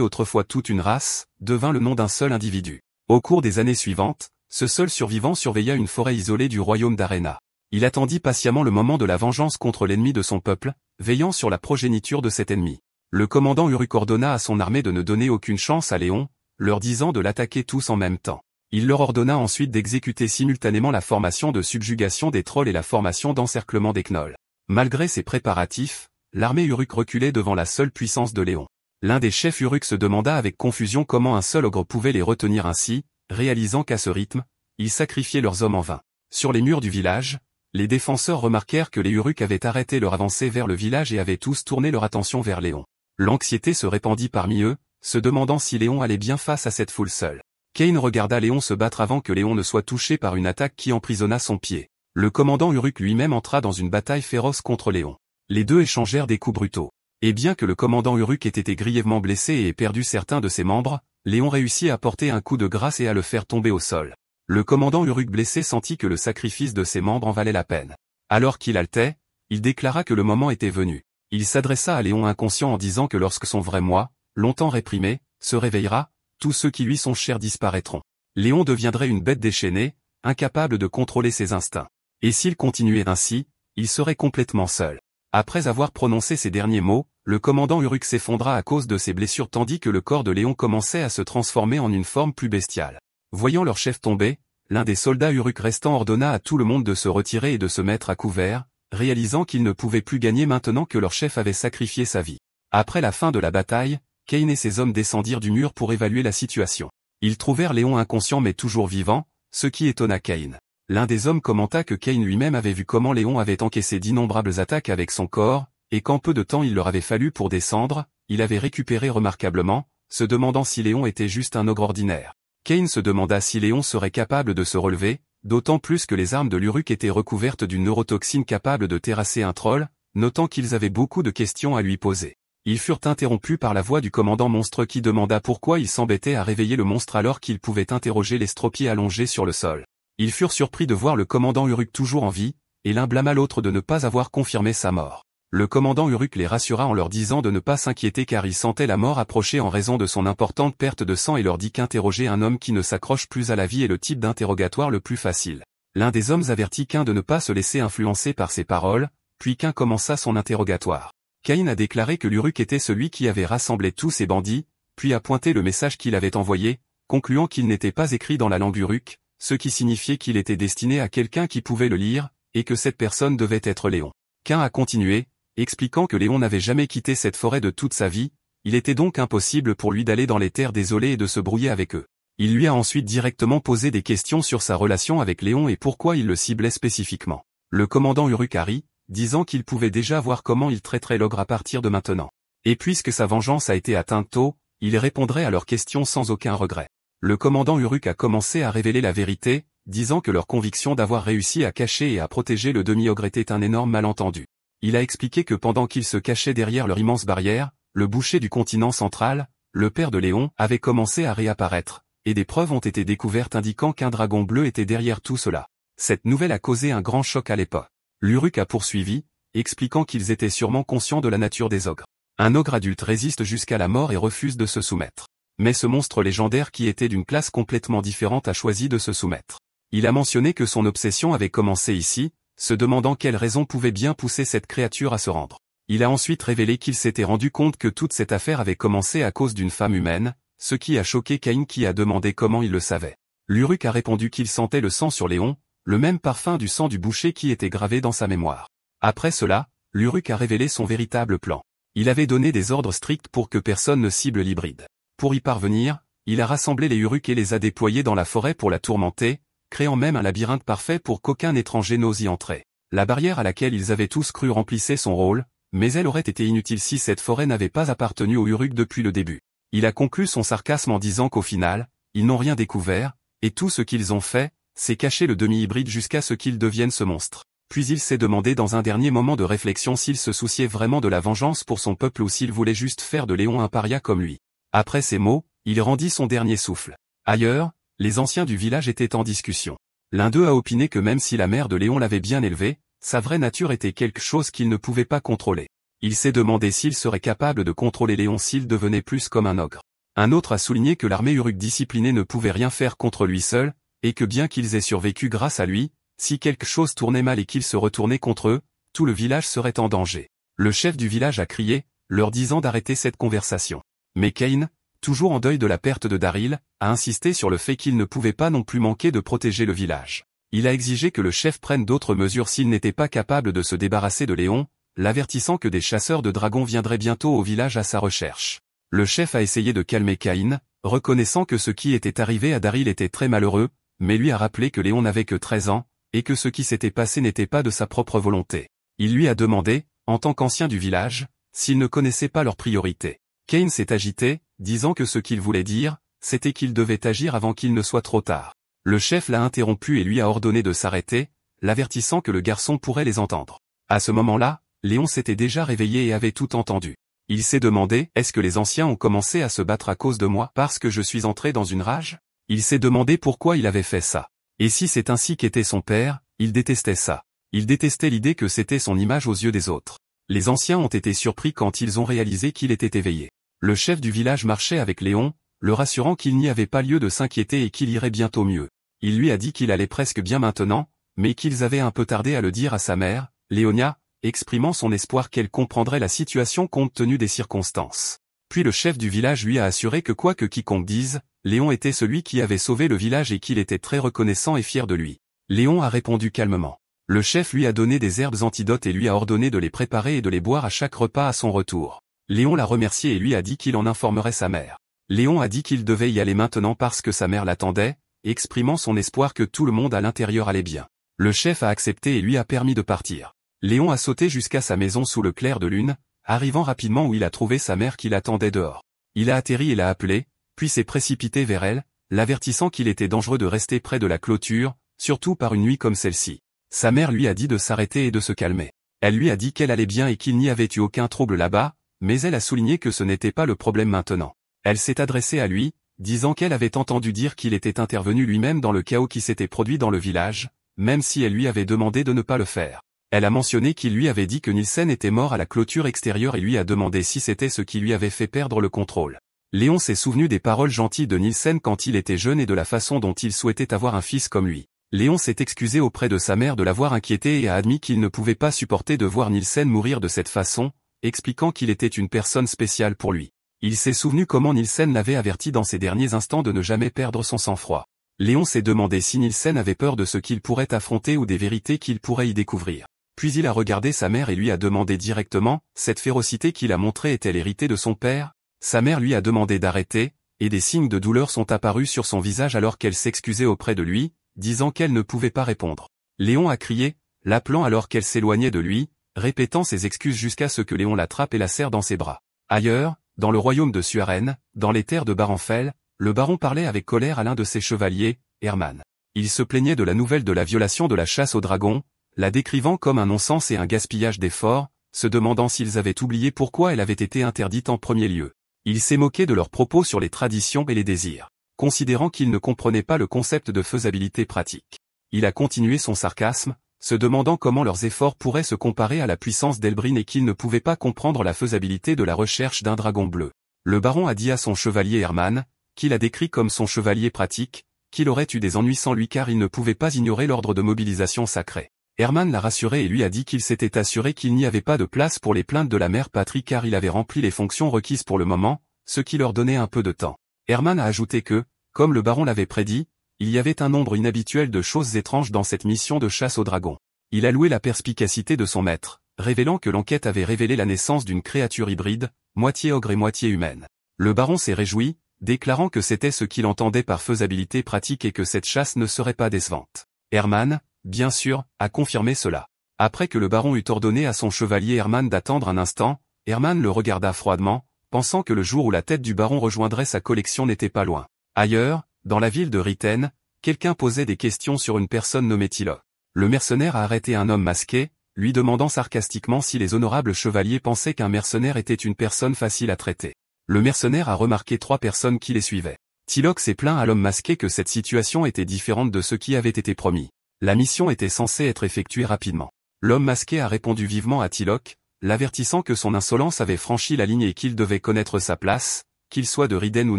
autrefois toute une race, devint le nom d'un seul individu. Au cours des années suivantes, ce seul survivant surveilla une forêt isolée du royaume d'Arena. Il attendit patiemment le moment de la vengeance contre l'ennemi de son peuple, veillant sur la progéniture de cet ennemi. Le commandant Uruk ordonna à son armée de ne donner aucune chance à Léon, leur disant de l'attaquer tous en même temps. Il leur ordonna ensuite d'exécuter simultanément la formation de subjugation des trolls et la formation d'encerclement des gnolls. Malgré ces préparatifs, l'armée Uruk reculait devant la seule puissance de Léon. L'un des chefs Uruk se demanda avec confusion comment un seul ogre pouvait les retenir ainsi, réalisant qu'à ce rythme, ils sacrifiaient leurs hommes en vain. Sur les murs du village, les défenseurs remarquèrent que les Uruk avaient arrêté leur avancée vers le village et avaient tous tourné leur attention vers Léon. L'anxiété se répandit parmi eux, se demandant si Léon allait bien face à cette foule seule. Cain regarda Léon se battre avant que Léon ne soit touché par une attaque qui emprisonna son pied. Le commandant Uruk lui-même entra dans une bataille féroce contre Léon. Les deux échangèrent des coups brutaux. Et bien que le commandant Uruk ait été grièvement blessé et ait perdu certains de ses membres, Léon réussit à porter un coup de grâce et à le faire tomber au sol. Le commandant Uruk blessé sentit que le sacrifice de ses membres en valait la peine. Alors qu'il haletait, il déclara que le moment était venu. Il s'adressa à Léon inconscient en disant que lorsque son vrai moi, longtemps réprimé, se réveillera, tous ceux qui lui sont chers disparaîtront. Léon deviendrait une bête déchaînée, incapable de contrôler ses instincts. Et s'il continuait ainsi, il serait complètement seul. Après avoir prononcé ces derniers mots, le commandant Uruk s'effondra à cause de ses blessures tandis que le corps de Léon commençait à se transformer en une forme plus bestiale. Voyant leur chef tomber, l'un des soldats Uruk restants ordonna à tout le monde de se retirer et de se mettre à couvert, réalisant qu'ils ne pouvaient plus gagner maintenant que leur chef avait sacrifié sa vie. Après la fin de la bataille, Cain et ses hommes descendirent du mur pour évaluer la situation. Ils trouvèrent Léon inconscient mais toujours vivant, ce qui étonna Cain. L'un des hommes commenta que Cain lui-même avait vu comment Léon avait encaissé d'innombrables attaques avec son corps, et qu'en peu de temps il leur avait fallu pour descendre, il avait récupéré remarquablement, se demandant si Léon était juste un ogre ordinaire. Cain se demanda si Léon serait capable de se relever, d'autant plus que les armes de l'Uruk étaient recouvertes d'une neurotoxine capable de terrasser un troll, notant qu'ils avaient beaucoup de questions à lui poser. Ils furent interrompus par la voix du commandant monstre qui demanda pourquoi il s'embêtait à réveiller le monstre alors qu'il pouvait interroger l'estropié allongé sur le sol. Ils furent surpris de voir le commandant Uruk toujours en vie, et l'un blâma l'autre de ne pas avoir confirmé sa mort. Le commandant Uruk les rassura en leur disant de ne pas s'inquiéter car il sentait la mort approcher en raison de son importante perte de sang et leur dit qu'interroger un homme qui ne s'accroche plus à la vie est le type d'interrogatoire le plus facile. L'un des hommes avertit Cain de ne pas se laisser influencer par ses paroles, puis Cain commença son interrogatoire. Cain a déclaré que l'Uruk était celui qui avait rassemblé tous ces bandits, puis a pointé le message qu'il avait envoyé, concluant qu'il n'était pas écrit dans la langue Uruk, ce qui signifiait qu'il était destiné à quelqu'un qui pouvait le lire, et que cette personne devait être Léon. Cain a continué, expliquant que Léon n'avait jamais quitté cette forêt de toute sa vie, il était donc impossible pour lui d'aller dans les terres désolées et de se brouiller avec eux. Il lui a ensuite directement posé des questions sur sa relation avec Léon et pourquoi il le ciblait spécifiquement. Le commandant Uruk a ri, disant qu'il pouvait déjà voir comment il traiterait l'ogre à partir de maintenant. Et puisque sa vengeance a été atteinte tôt, il répondrait à leurs questions sans aucun regret. Le commandant Uruk a commencé à révéler la vérité, disant que leur conviction d'avoir réussi à cacher et à protéger le demi-ogre était un énorme malentendu. Il a expliqué que pendant qu'ils se cachaient derrière leur immense barrière, le boucher du continent central, le père de Léon, avait commencé à réapparaître, et des preuves ont été découvertes indiquant qu'un dragon bleu était derrière tout cela. Cette nouvelle a causé un grand choc à l'époque. L'Uruk a poursuivi, expliquant qu'ils étaient sûrement conscients de la nature des ogres. Un ogre adulte résiste jusqu'à la mort et refuse de se soumettre. Mais ce monstre légendaire qui était d'une classe complètement différente a choisi de se soumettre. Il a mentionné que son obsession avait commencé ici, se demandant quelle raison pouvait bien pousser cette créature à se rendre. Il a ensuite révélé qu'il s'était rendu compte que toute cette affaire avait commencé à cause d'une femme humaine, ce qui a choqué Cain qui a demandé comment il le savait. L'Uruk a répondu qu'il sentait le sang sur Léon, le même parfum du sang du boucher qui était gravé dans sa mémoire. Après cela, l'Uruk a révélé son véritable plan. Il avait donné des ordres stricts pour que personne ne cible l'hybride. Pour y parvenir, il a rassemblé les Uruk et les a déployés dans la forêt pour la tourmenter, créant même un labyrinthe parfait pour qu'aucun étranger n'ose y entrer. La barrière à laquelle ils avaient tous cru remplissait son rôle, mais elle aurait été inutile si cette forêt n'avait pas appartenu aux Uruk depuis le début. Il a conclu son sarcasme en disant qu'au final, ils n'ont rien découvert, et tout ce qu'ils ont fait, c'est cacher le demi-hybride jusqu'à ce qu'il devienne ce monstre. Puis il s'est demandé dans un dernier moment de réflexion s'il se souciait vraiment de la vengeance pour son peuple ou s'il voulait juste faire de Léon un paria comme lui. Après ces mots, il rendit son dernier souffle. Ailleurs, les anciens du village étaient en discussion. L'un d'eux a opiné que même si la mère de Léon l'avait bien élevé, sa vraie nature était quelque chose qu'il ne pouvait pas contrôler. Il s'est demandé s'il serait capable de contrôler Léon s'il devenait plus comme un ogre. Un autre a souligné que l'armée Uruk disciplinée ne pouvait rien faire contre lui seul, et que bien qu'ils aient survécu grâce à lui, si quelque chose tournait mal et qu'ils se retournaient contre eux, tout le village serait en danger. Le chef du village a crié, leur disant d'arrêter cette conversation. Mais Cain, toujours en deuil de la perte de Daryl, a insisté sur le fait qu'il ne pouvait pas non plus manquer de protéger le village. Il a exigé que le chef prenne d'autres mesures s'il n'était pas capable de se débarrasser de Léon, l'avertissant que des chasseurs de dragons viendraient bientôt au village à sa recherche. Le chef a essayé de calmer Cain, reconnaissant que ce qui était arrivé à Daryl était très malheureux, mais lui a rappelé que Léon n'avait que 13 ans, et que ce qui s'était passé n'était pas de sa propre volonté. Il lui a demandé, en tant qu'ancien du village, s'il ne connaissait pas leurs priorités. Cain s'est agité, disant que ce qu'il voulait dire, c'était qu'il devait agir avant qu'il ne soit trop tard. Le chef l'a interrompu et lui a ordonné de s'arrêter, l'avertissant que le garçon pourrait les entendre. À ce moment-là, Léon s'était déjà réveillé et avait tout entendu. Il s'est demandé, est-ce que les anciens ont commencé à se battre à cause de moi parce que je suis entré dans une rage? Il s'est demandé pourquoi il avait fait ça. Et si c'est ainsi qu'était son père, il détestait ça. Il détestait l'idée que c'était son image aux yeux des autres. Les anciens ont été surpris quand ils ont réalisé qu'il était éveillé. Le chef du village marchait avec Léon, le rassurant qu'il n'y avait pas lieu de s'inquiéter et qu'il irait bientôt mieux. Il lui a dit qu'il allait presque bien maintenant, mais qu'ils avaient un peu tardé à le dire à sa mère, Léonia, exprimant son espoir qu'elle comprendrait la situation compte tenu des circonstances. Puis le chef du village lui a assuré que quoi que quiconque dise, Léon était celui qui avait sauvé le village et qu'il était très reconnaissant et fier de lui. Léon a répondu calmement. Le chef lui a donné des herbes antidotes et lui a ordonné de les préparer et de les boire à chaque repas à son retour. Léon l'a remercié et lui a dit qu'il en informerait sa mère. Léon a dit qu'il devait y aller maintenant parce que sa mère l'attendait, exprimant son espoir que tout le monde à l'intérieur allait bien. Le chef a accepté et lui a permis de partir. Léon a sauté jusqu'à sa maison sous le clair de lune, arrivant rapidement où il a trouvé sa mère qui l'attendait dehors. Il a atterri et l'a appelée, puis s'est précipité vers elle, l'avertissant qu'il était dangereux de rester près de la clôture, surtout par une nuit comme celle-ci. Sa mère lui a dit de s'arrêter et de se calmer. Elle lui a dit qu'elle allait bien et qu'il n'y avait eu aucun trouble là-bas, mais elle a souligné que ce n'était pas le problème maintenant. Elle s'est adressée à lui, disant qu'elle avait entendu dire qu'il était intervenu lui-même dans le chaos qui s'était produit dans le village, même si elle lui avait demandé de ne pas le faire. Elle a mentionné qu'il lui avait dit que Nielsen était mort à la clôture extérieure et lui a demandé si c'était ce qui lui avait fait perdre le contrôle. Léon s'est souvenu des paroles gentilles de Nielsen quand il était jeune et de la façon dont il souhaitait avoir un fils comme lui. Léon s'est excusé auprès de sa mère de l'avoir inquiété et a admis qu'il ne pouvait pas supporter de voir Nielsen mourir de cette façon, expliquant qu'il était une personne spéciale pour lui. Il s'est souvenu comment Nielsen l'avait averti dans ses derniers instants de ne jamais perdre son sang-froid. Léon s'est demandé si Nielsen avait peur de ce qu'il pourrait affronter ou des vérités qu'il pourrait y découvrir. Puis il a regardé sa mère et lui a demandé directement, cette férocité qu'il a montrée est-elle héritée de son père? Sa mère lui a demandé d'arrêter, et des signes de douleur sont apparus sur son visage alors qu'elle s'excusait auprès de lui, disant qu'elle ne pouvait pas répondre. Léon a crié, l'appelant alors qu'elle s'éloignait de lui, répétant ses excuses jusqu'à ce que Léon l'attrape et la serre dans ses bras. Ailleurs, dans le royaume de Suaren, dans les terres de Barenfell, le baron parlait avec colère à l'un de ses chevaliers, Herman. Il se plaignait de la nouvelle de la violation de la chasse aux dragons, la décrivant comme un non-sens et un gaspillage d'efforts, se demandant s'ils avaient oublié pourquoi elle avait été interdite en premier lieu. Il s'est moqué de leurs propos sur les traditions et les désirs, considérant qu'ils ne comprenaient pas le concept de faisabilité pratique. Il a continué son sarcasme, se demandant comment leurs efforts pourraient se comparer à la puissance d'Elbrine et qu'ils ne pouvaient pas comprendre la faisabilité de la recherche d'un dragon bleu. Le baron a dit à son chevalier Herman, qu'il a décrit comme son chevalier pratique, qu'il aurait eu des ennuis sans lui car il ne pouvait pas ignorer l'ordre de mobilisation sacré. Herman l'a rassuré et lui a dit qu'il s'était assuré qu'il n'y avait pas de place pour les plaintes de la mère patrie car il avait rempli les fonctions requises pour le moment, ce qui leur donnait un peu de temps. Herman a ajouté que, comme le baron l'avait prédit, il y avait un nombre inhabituel de choses étranges dans cette mission de chasse aux dragons. Il a loué la perspicacité de son maître, révélant que l'enquête avait révélé la naissance d'une créature hybride, moitié ogre et moitié humaine. Le baron s'est réjoui, déclarant que c'était ce qu'il entendait par faisabilité pratique et que cette chasse ne serait pas décevante. Herman, bien sûr, a confirmé cela. Après que le baron eut ordonné à son chevalier Herman d'attendre un instant, Herman le regarda froidement, pensant que le jour où la tête du baron rejoindrait sa collection n'était pas loin. Ailleurs, dans la ville de Riten, quelqu'un posait des questions sur une personne nommée Tilo. Le mercenaire a arrêté un homme masqué, lui demandant sarcastiquement si les honorables chevaliers pensaient qu'un mercenaire était une personne facile à traiter. Le mercenaire a remarqué 3 personnes qui les suivaient. Tiloc s'est plaint à l'homme masqué que cette situation était différente de ce qui avait été promis. La mission était censée être effectuée rapidement. L'homme masqué a répondu vivement à Tilok, l'avertissant que son insolence avait franchi la ligne et qu'il devait connaître sa place, qu'il soit de Riden ou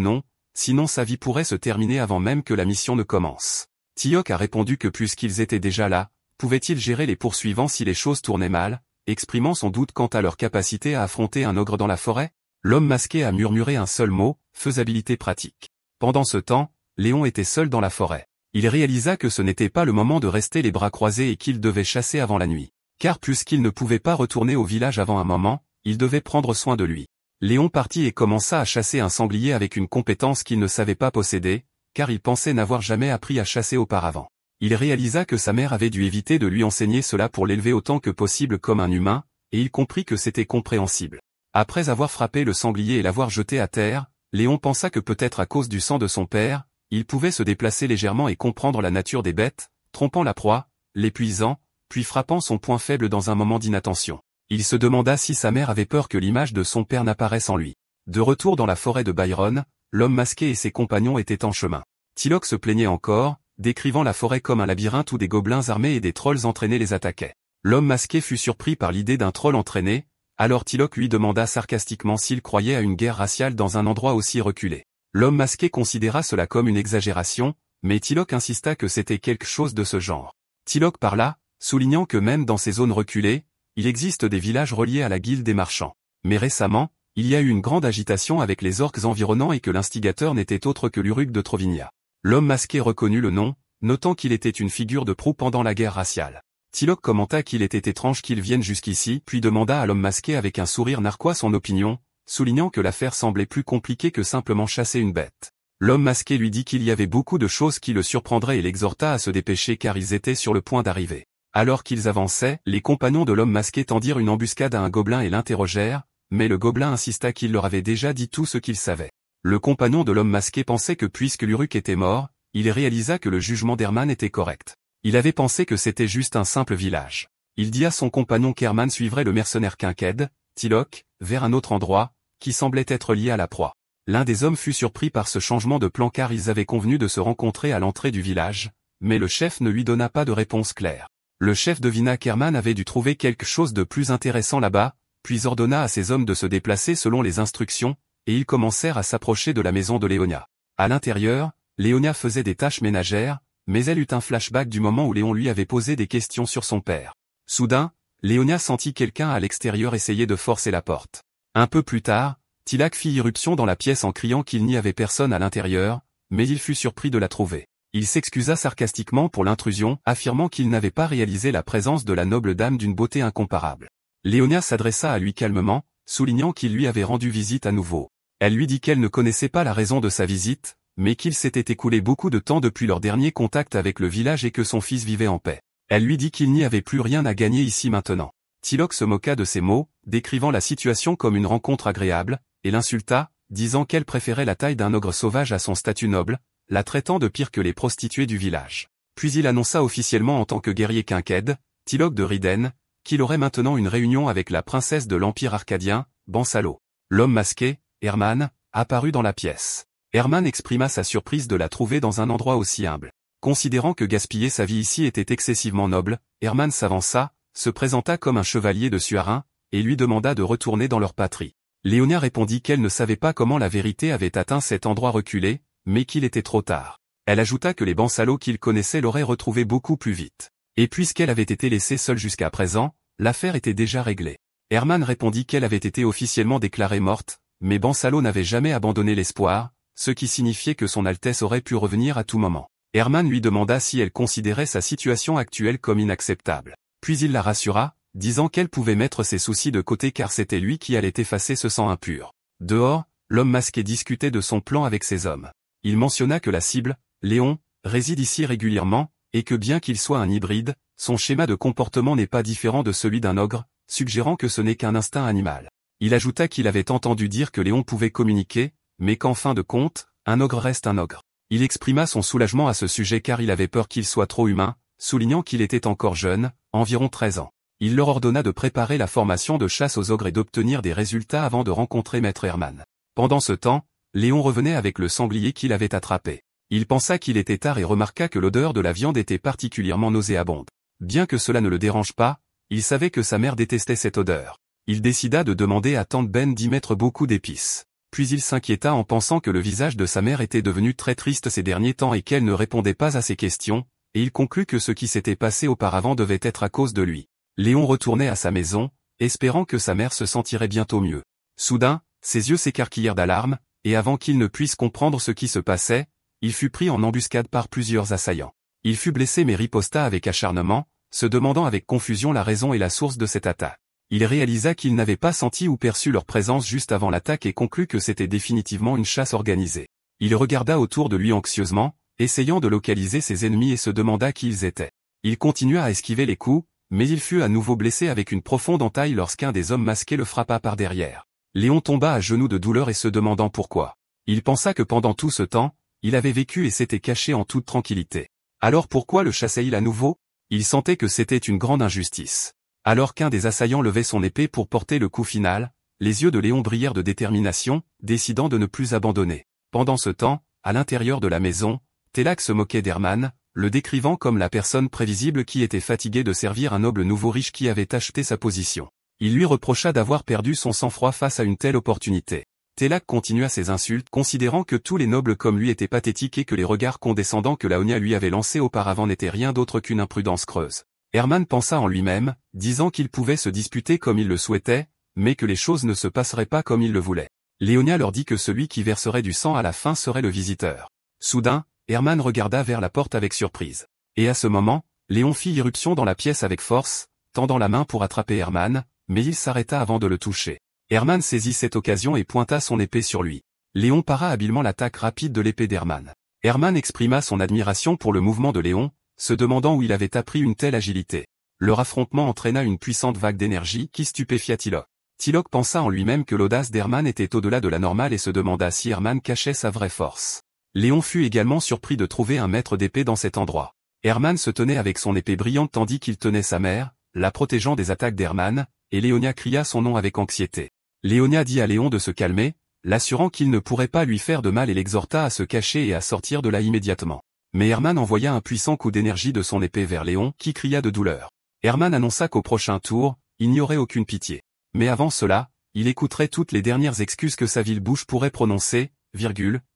non, sinon sa vie pourrait se terminer avant même que la mission ne commence. Tilok a répondu que puisqu'ils étaient déjà là, pouvaient-ils gérer les poursuivants si les choses tournaient mal, exprimant son doute quant à leur capacité à affronter un ogre dans la forêt? L'homme masqué a murmuré un seul mot, faisabilité pratique. Pendant ce temps, Léon était seul dans la forêt. Il réalisa que ce n'était pas le moment de rester les bras croisés et qu'il devait chasser avant la nuit. Car puisqu'il ne pouvait pas retourner au village avant un moment, il devait prendre soin de lui. Léon partit et commença à chasser un sanglier avec une compétence qu'il ne savait pas posséder, car il pensait n'avoir jamais appris à chasser auparavant. Il réalisa que sa mère avait dû éviter de lui enseigner cela pour l'élever autant que possible comme un humain, et il comprit que c'était compréhensible. Après avoir frappé le sanglier et l'avoir jeté à terre, Léon pensa que peut-être à cause du sang de son père, il pouvait se déplacer légèrement et comprendre la nature des bêtes, trompant la proie, l'épuisant, puis frappant son point faible dans un moment d'inattention. Il se demanda si sa mère avait peur que l'image de son père n'apparaisse en lui. De retour dans la forêt de Byron, l'homme masqué et ses compagnons étaient en chemin. Tilok se plaignait encore, décrivant la forêt comme un labyrinthe où des gobelins armés et des trolls entraînés les attaquaient. L'homme masqué fut surpris par l'idée d'un troll entraîné, alors Tilok lui demanda sarcastiquement s'il croyait à une guerre raciale dans un endroit aussi reculé. L'homme masqué considéra cela comme une exagération, mais Tilok insista que c'était quelque chose de ce genre. Tilok parla, soulignant que même dans ces zones reculées, il existe des villages reliés à la guilde des marchands. Mais récemment, il y a eu une grande agitation avec les orques environnants et que l'instigateur n'était autre que l'Uruk de Trovinia. L'homme masqué reconnut le nom, notant qu'il était une figure de proue pendant la guerre raciale. Tilok commenta qu'il était étrange qu'il vienne jusqu'ici, puis demanda à l'homme masqué avec un sourire narquois son opinion, soulignant que l'affaire semblait plus compliquée que simplement chasser une bête. L'homme masqué lui dit qu'il y avait beaucoup de choses qui le surprendraient et l'exhorta à se dépêcher car ils étaient sur le point d'arriver. Alors qu'ils avançaient, les compagnons de l'homme masqué tendirent une embuscade à un gobelin et l'interrogèrent, mais le gobelin insista qu'il leur avait déjà dit tout ce qu'il savait. Le compagnon de l'homme masqué pensait que puisque l'Uruk était mort, il réalisa que le jugement d'Herman était correct. Il avait pensé que c'était juste un simple village. Il dit à son compagnon qu'Herman suivrait le mercenaire Kinked, Tilok, vers un autre endroit, qui semblait être lié à la proie. L'un des hommes fut surpris par ce changement de plan car ils avaient convenu de se rencontrer à l'entrée du village, mais le chef ne lui donna pas de réponse claire. Le chef devina qu'Herman avait dû trouver quelque chose de plus intéressant là-bas, puis ordonna à ses hommes de se déplacer selon les instructions, et ils commencèrent à s'approcher de la maison de Léonia. À l'intérieur, Léonia faisait des tâches ménagères, mais elle eut un flashback du moment où Léon lui avait posé des questions sur son père. Soudain, Léonia sentit quelqu'un à l'extérieur essayer de forcer la porte. Un peu plus tard, Tilak fit irruption dans la pièce en criant qu'il n'y avait personne à l'intérieur, mais il fut surpris de la trouver. Il s'excusa sarcastiquement pour l'intrusion, affirmant qu'il n'avait pas réalisé la présence de la noble dame d'une beauté incomparable. Léonia s'adressa à lui calmement, soulignant qu'il lui avait rendu visite à nouveau. Elle lui dit qu'elle ne connaissait pas la raison de sa visite, mais qu'il s'était écoulé beaucoup de temps depuis leur dernier contact avec le village et que son fils vivait en paix. Elle lui dit qu'il n'y avait plus rien à gagner ici maintenant. Tilok se moqua de ces mots, décrivant la situation comme une rencontre agréable, et l'insulta, disant qu'elle préférait la taille d'un ogre sauvage à son statut noble, la traitant de pire que les prostituées du village. Puis il annonça officiellement en tant que guerrier Kinked, Tilok de Riden, qu'il aurait maintenant une réunion avec la princesse de l'Empire arcadien, Bansalo. L'homme masqué, Herman, apparut dans la pièce. Herman exprima sa surprise de la trouver dans un endroit aussi humble. Considérant que gaspiller sa vie ici était excessivement noble, Herman s'avança, se présenta comme un chevalier de Suarin, et lui demanda de retourner dans leur patrie. Léonia répondit qu'elle ne savait pas comment la vérité avait atteint cet endroit reculé, mais qu'il était trop tard. Elle ajouta que les Bansalo qu'il connaissait l'auraient retrouvé beaucoup plus vite. Et puisqu'elle avait été laissée seule jusqu'à présent, l'affaire était déjà réglée. Herman répondit qu'elle avait été officiellement déclarée morte, mais Bansalo n'avait jamais abandonné l'espoir, ce qui signifiait que son Altesse aurait pu revenir à tout moment. Herman lui demanda si elle considérait sa situation actuelle comme inacceptable. Puis il la rassura, disant qu'elle pouvait mettre ses soucis de côté car c'était lui qui allait effacer ce sang impur. Dehors, l'homme masqué discutait de son plan avec ses hommes. Il mentionna que la cible, Léon, réside ici régulièrement, et que bien qu'il soit un hybride, son schéma de comportement n'est pas différent de celui d'un ogre, suggérant que ce n'est qu'un instinct animal. Il ajouta qu'il avait entendu dire que Léon pouvait communiquer, mais qu'en fin de compte, un ogre reste un ogre. Il exprima son soulagement à ce sujet car il avait peur qu'il soit trop humain, soulignant qu'il était encore jeune, environ 13 ans. Il leur ordonna de préparer la formation de chasse aux ogres et d'obtenir des résultats avant de rencontrer Maître Herman. Pendant ce temps, Léon revenait avec le sanglier qu'il avait attrapé. Il pensa qu'il était tard et remarqua que l'odeur de la viande était particulièrement nauséabonde. Bien que cela ne le dérange pas, il savait que sa mère détestait cette odeur. Il décida de demander à tante Ben d'y mettre beaucoup d'épices. Puis il s'inquiéta en pensant que le visage de sa mère était devenu très triste ces derniers temps et qu'elle ne répondait pas à ses questions, et il conclut que ce qui s'était passé auparavant devait être à cause de lui. Léon retournait à sa maison, espérant que sa mère se sentirait bientôt mieux. Soudain, ses yeux s'écarquillèrent d'alarme, et avant qu'il ne puisse comprendre ce qui se passait, il fut pris en embuscade par plusieurs assaillants. Il fut blessé mais riposta avec acharnement, se demandant avec confusion la raison et la source de cette attaque. Il réalisa qu'il n'avait pas senti ou perçu leur présence juste avant l'attaque et conclut que c'était définitivement une chasse organisée. Il regarda autour de lui anxieusement, essayant de localiser ses ennemis et se demanda qui ils étaient. Il continua à esquiver les coups, mais il fut à nouveau blessé avec une profonde entaille lorsqu'un des hommes masqués le frappa par derrière. Léon tomba à genoux de douleur et se demandant pourquoi. Il pensa que pendant tout ce temps, il avait vécu et s'était caché en toute tranquillité. Alors pourquoi le chassait-il à nouveau? Il sentait que c'était une grande injustice. Alors qu'un des assaillants levait son épée pour porter le coup final, les yeux de Léon brillèrent de détermination, décidant de ne plus abandonner. Pendant ce temps, à l'intérieur de la maison, Telak se moquait d'Herman, le décrivant comme la personne prévisible qui était fatiguée de servir un noble nouveau riche qui avait acheté sa position. Il lui reprocha d'avoir perdu son sang-froid face à une telle opportunité. Telak continua ses insultes, considérant que tous les nobles comme lui étaient pathétiques et que les regards condescendants que Laonia lui avait lancés auparavant n'étaient rien d'autre qu'une imprudence creuse. Herman pensa en lui-même, disant qu'il pouvait se disputer comme il le souhaitait, mais que les choses ne se passeraient pas comme il le voulait. Léonia leur dit que celui qui verserait du sang à la fin serait le visiteur. Soudain, Herman regarda vers la porte avec surprise. Et à ce moment, Léon fit irruption dans la pièce avec force, tendant la main pour attraper Herman, mais il s'arrêta avant de le toucher. Herman saisit cette occasion et pointa son épée sur lui. Léon para habilement l'attaque rapide de l'épée d'Herman. Herman exprima son admiration pour le mouvement de Léon, se demandant où il avait appris une telle agilité. Leur affrontement entraîna une puissante vague d'énergie qui stupéfia Tilok. Tilok pensa en lui-même que l'audace d'Herman était au-delà de la normale et se demanda si Herman cachait sa vraie force. Léon fut également surpris de trouver un maître d'épée dans cet endroit. Herman se tenait avec son épée brillante tandis qu'il tenait sa mère, la protégeant des attaques d'Herman, et Léonia cria son nom avec anxiété. Léonia dit à Léon de se calmer, l'assurant qu'il ne pourrait pas lui faire de mal et l'exhorta à se cacher et à sortir de là immédiatement. Mais Herman envoya un puissant coup d'énergie de son épée vers Léon qui cria de douleur. Herman annonça qu'au prochain tour, il n'y aurait aucune pitié. Mais avant cela, il écouterait toutes les dernières excuses que sa vile bouche pourrait prononcer,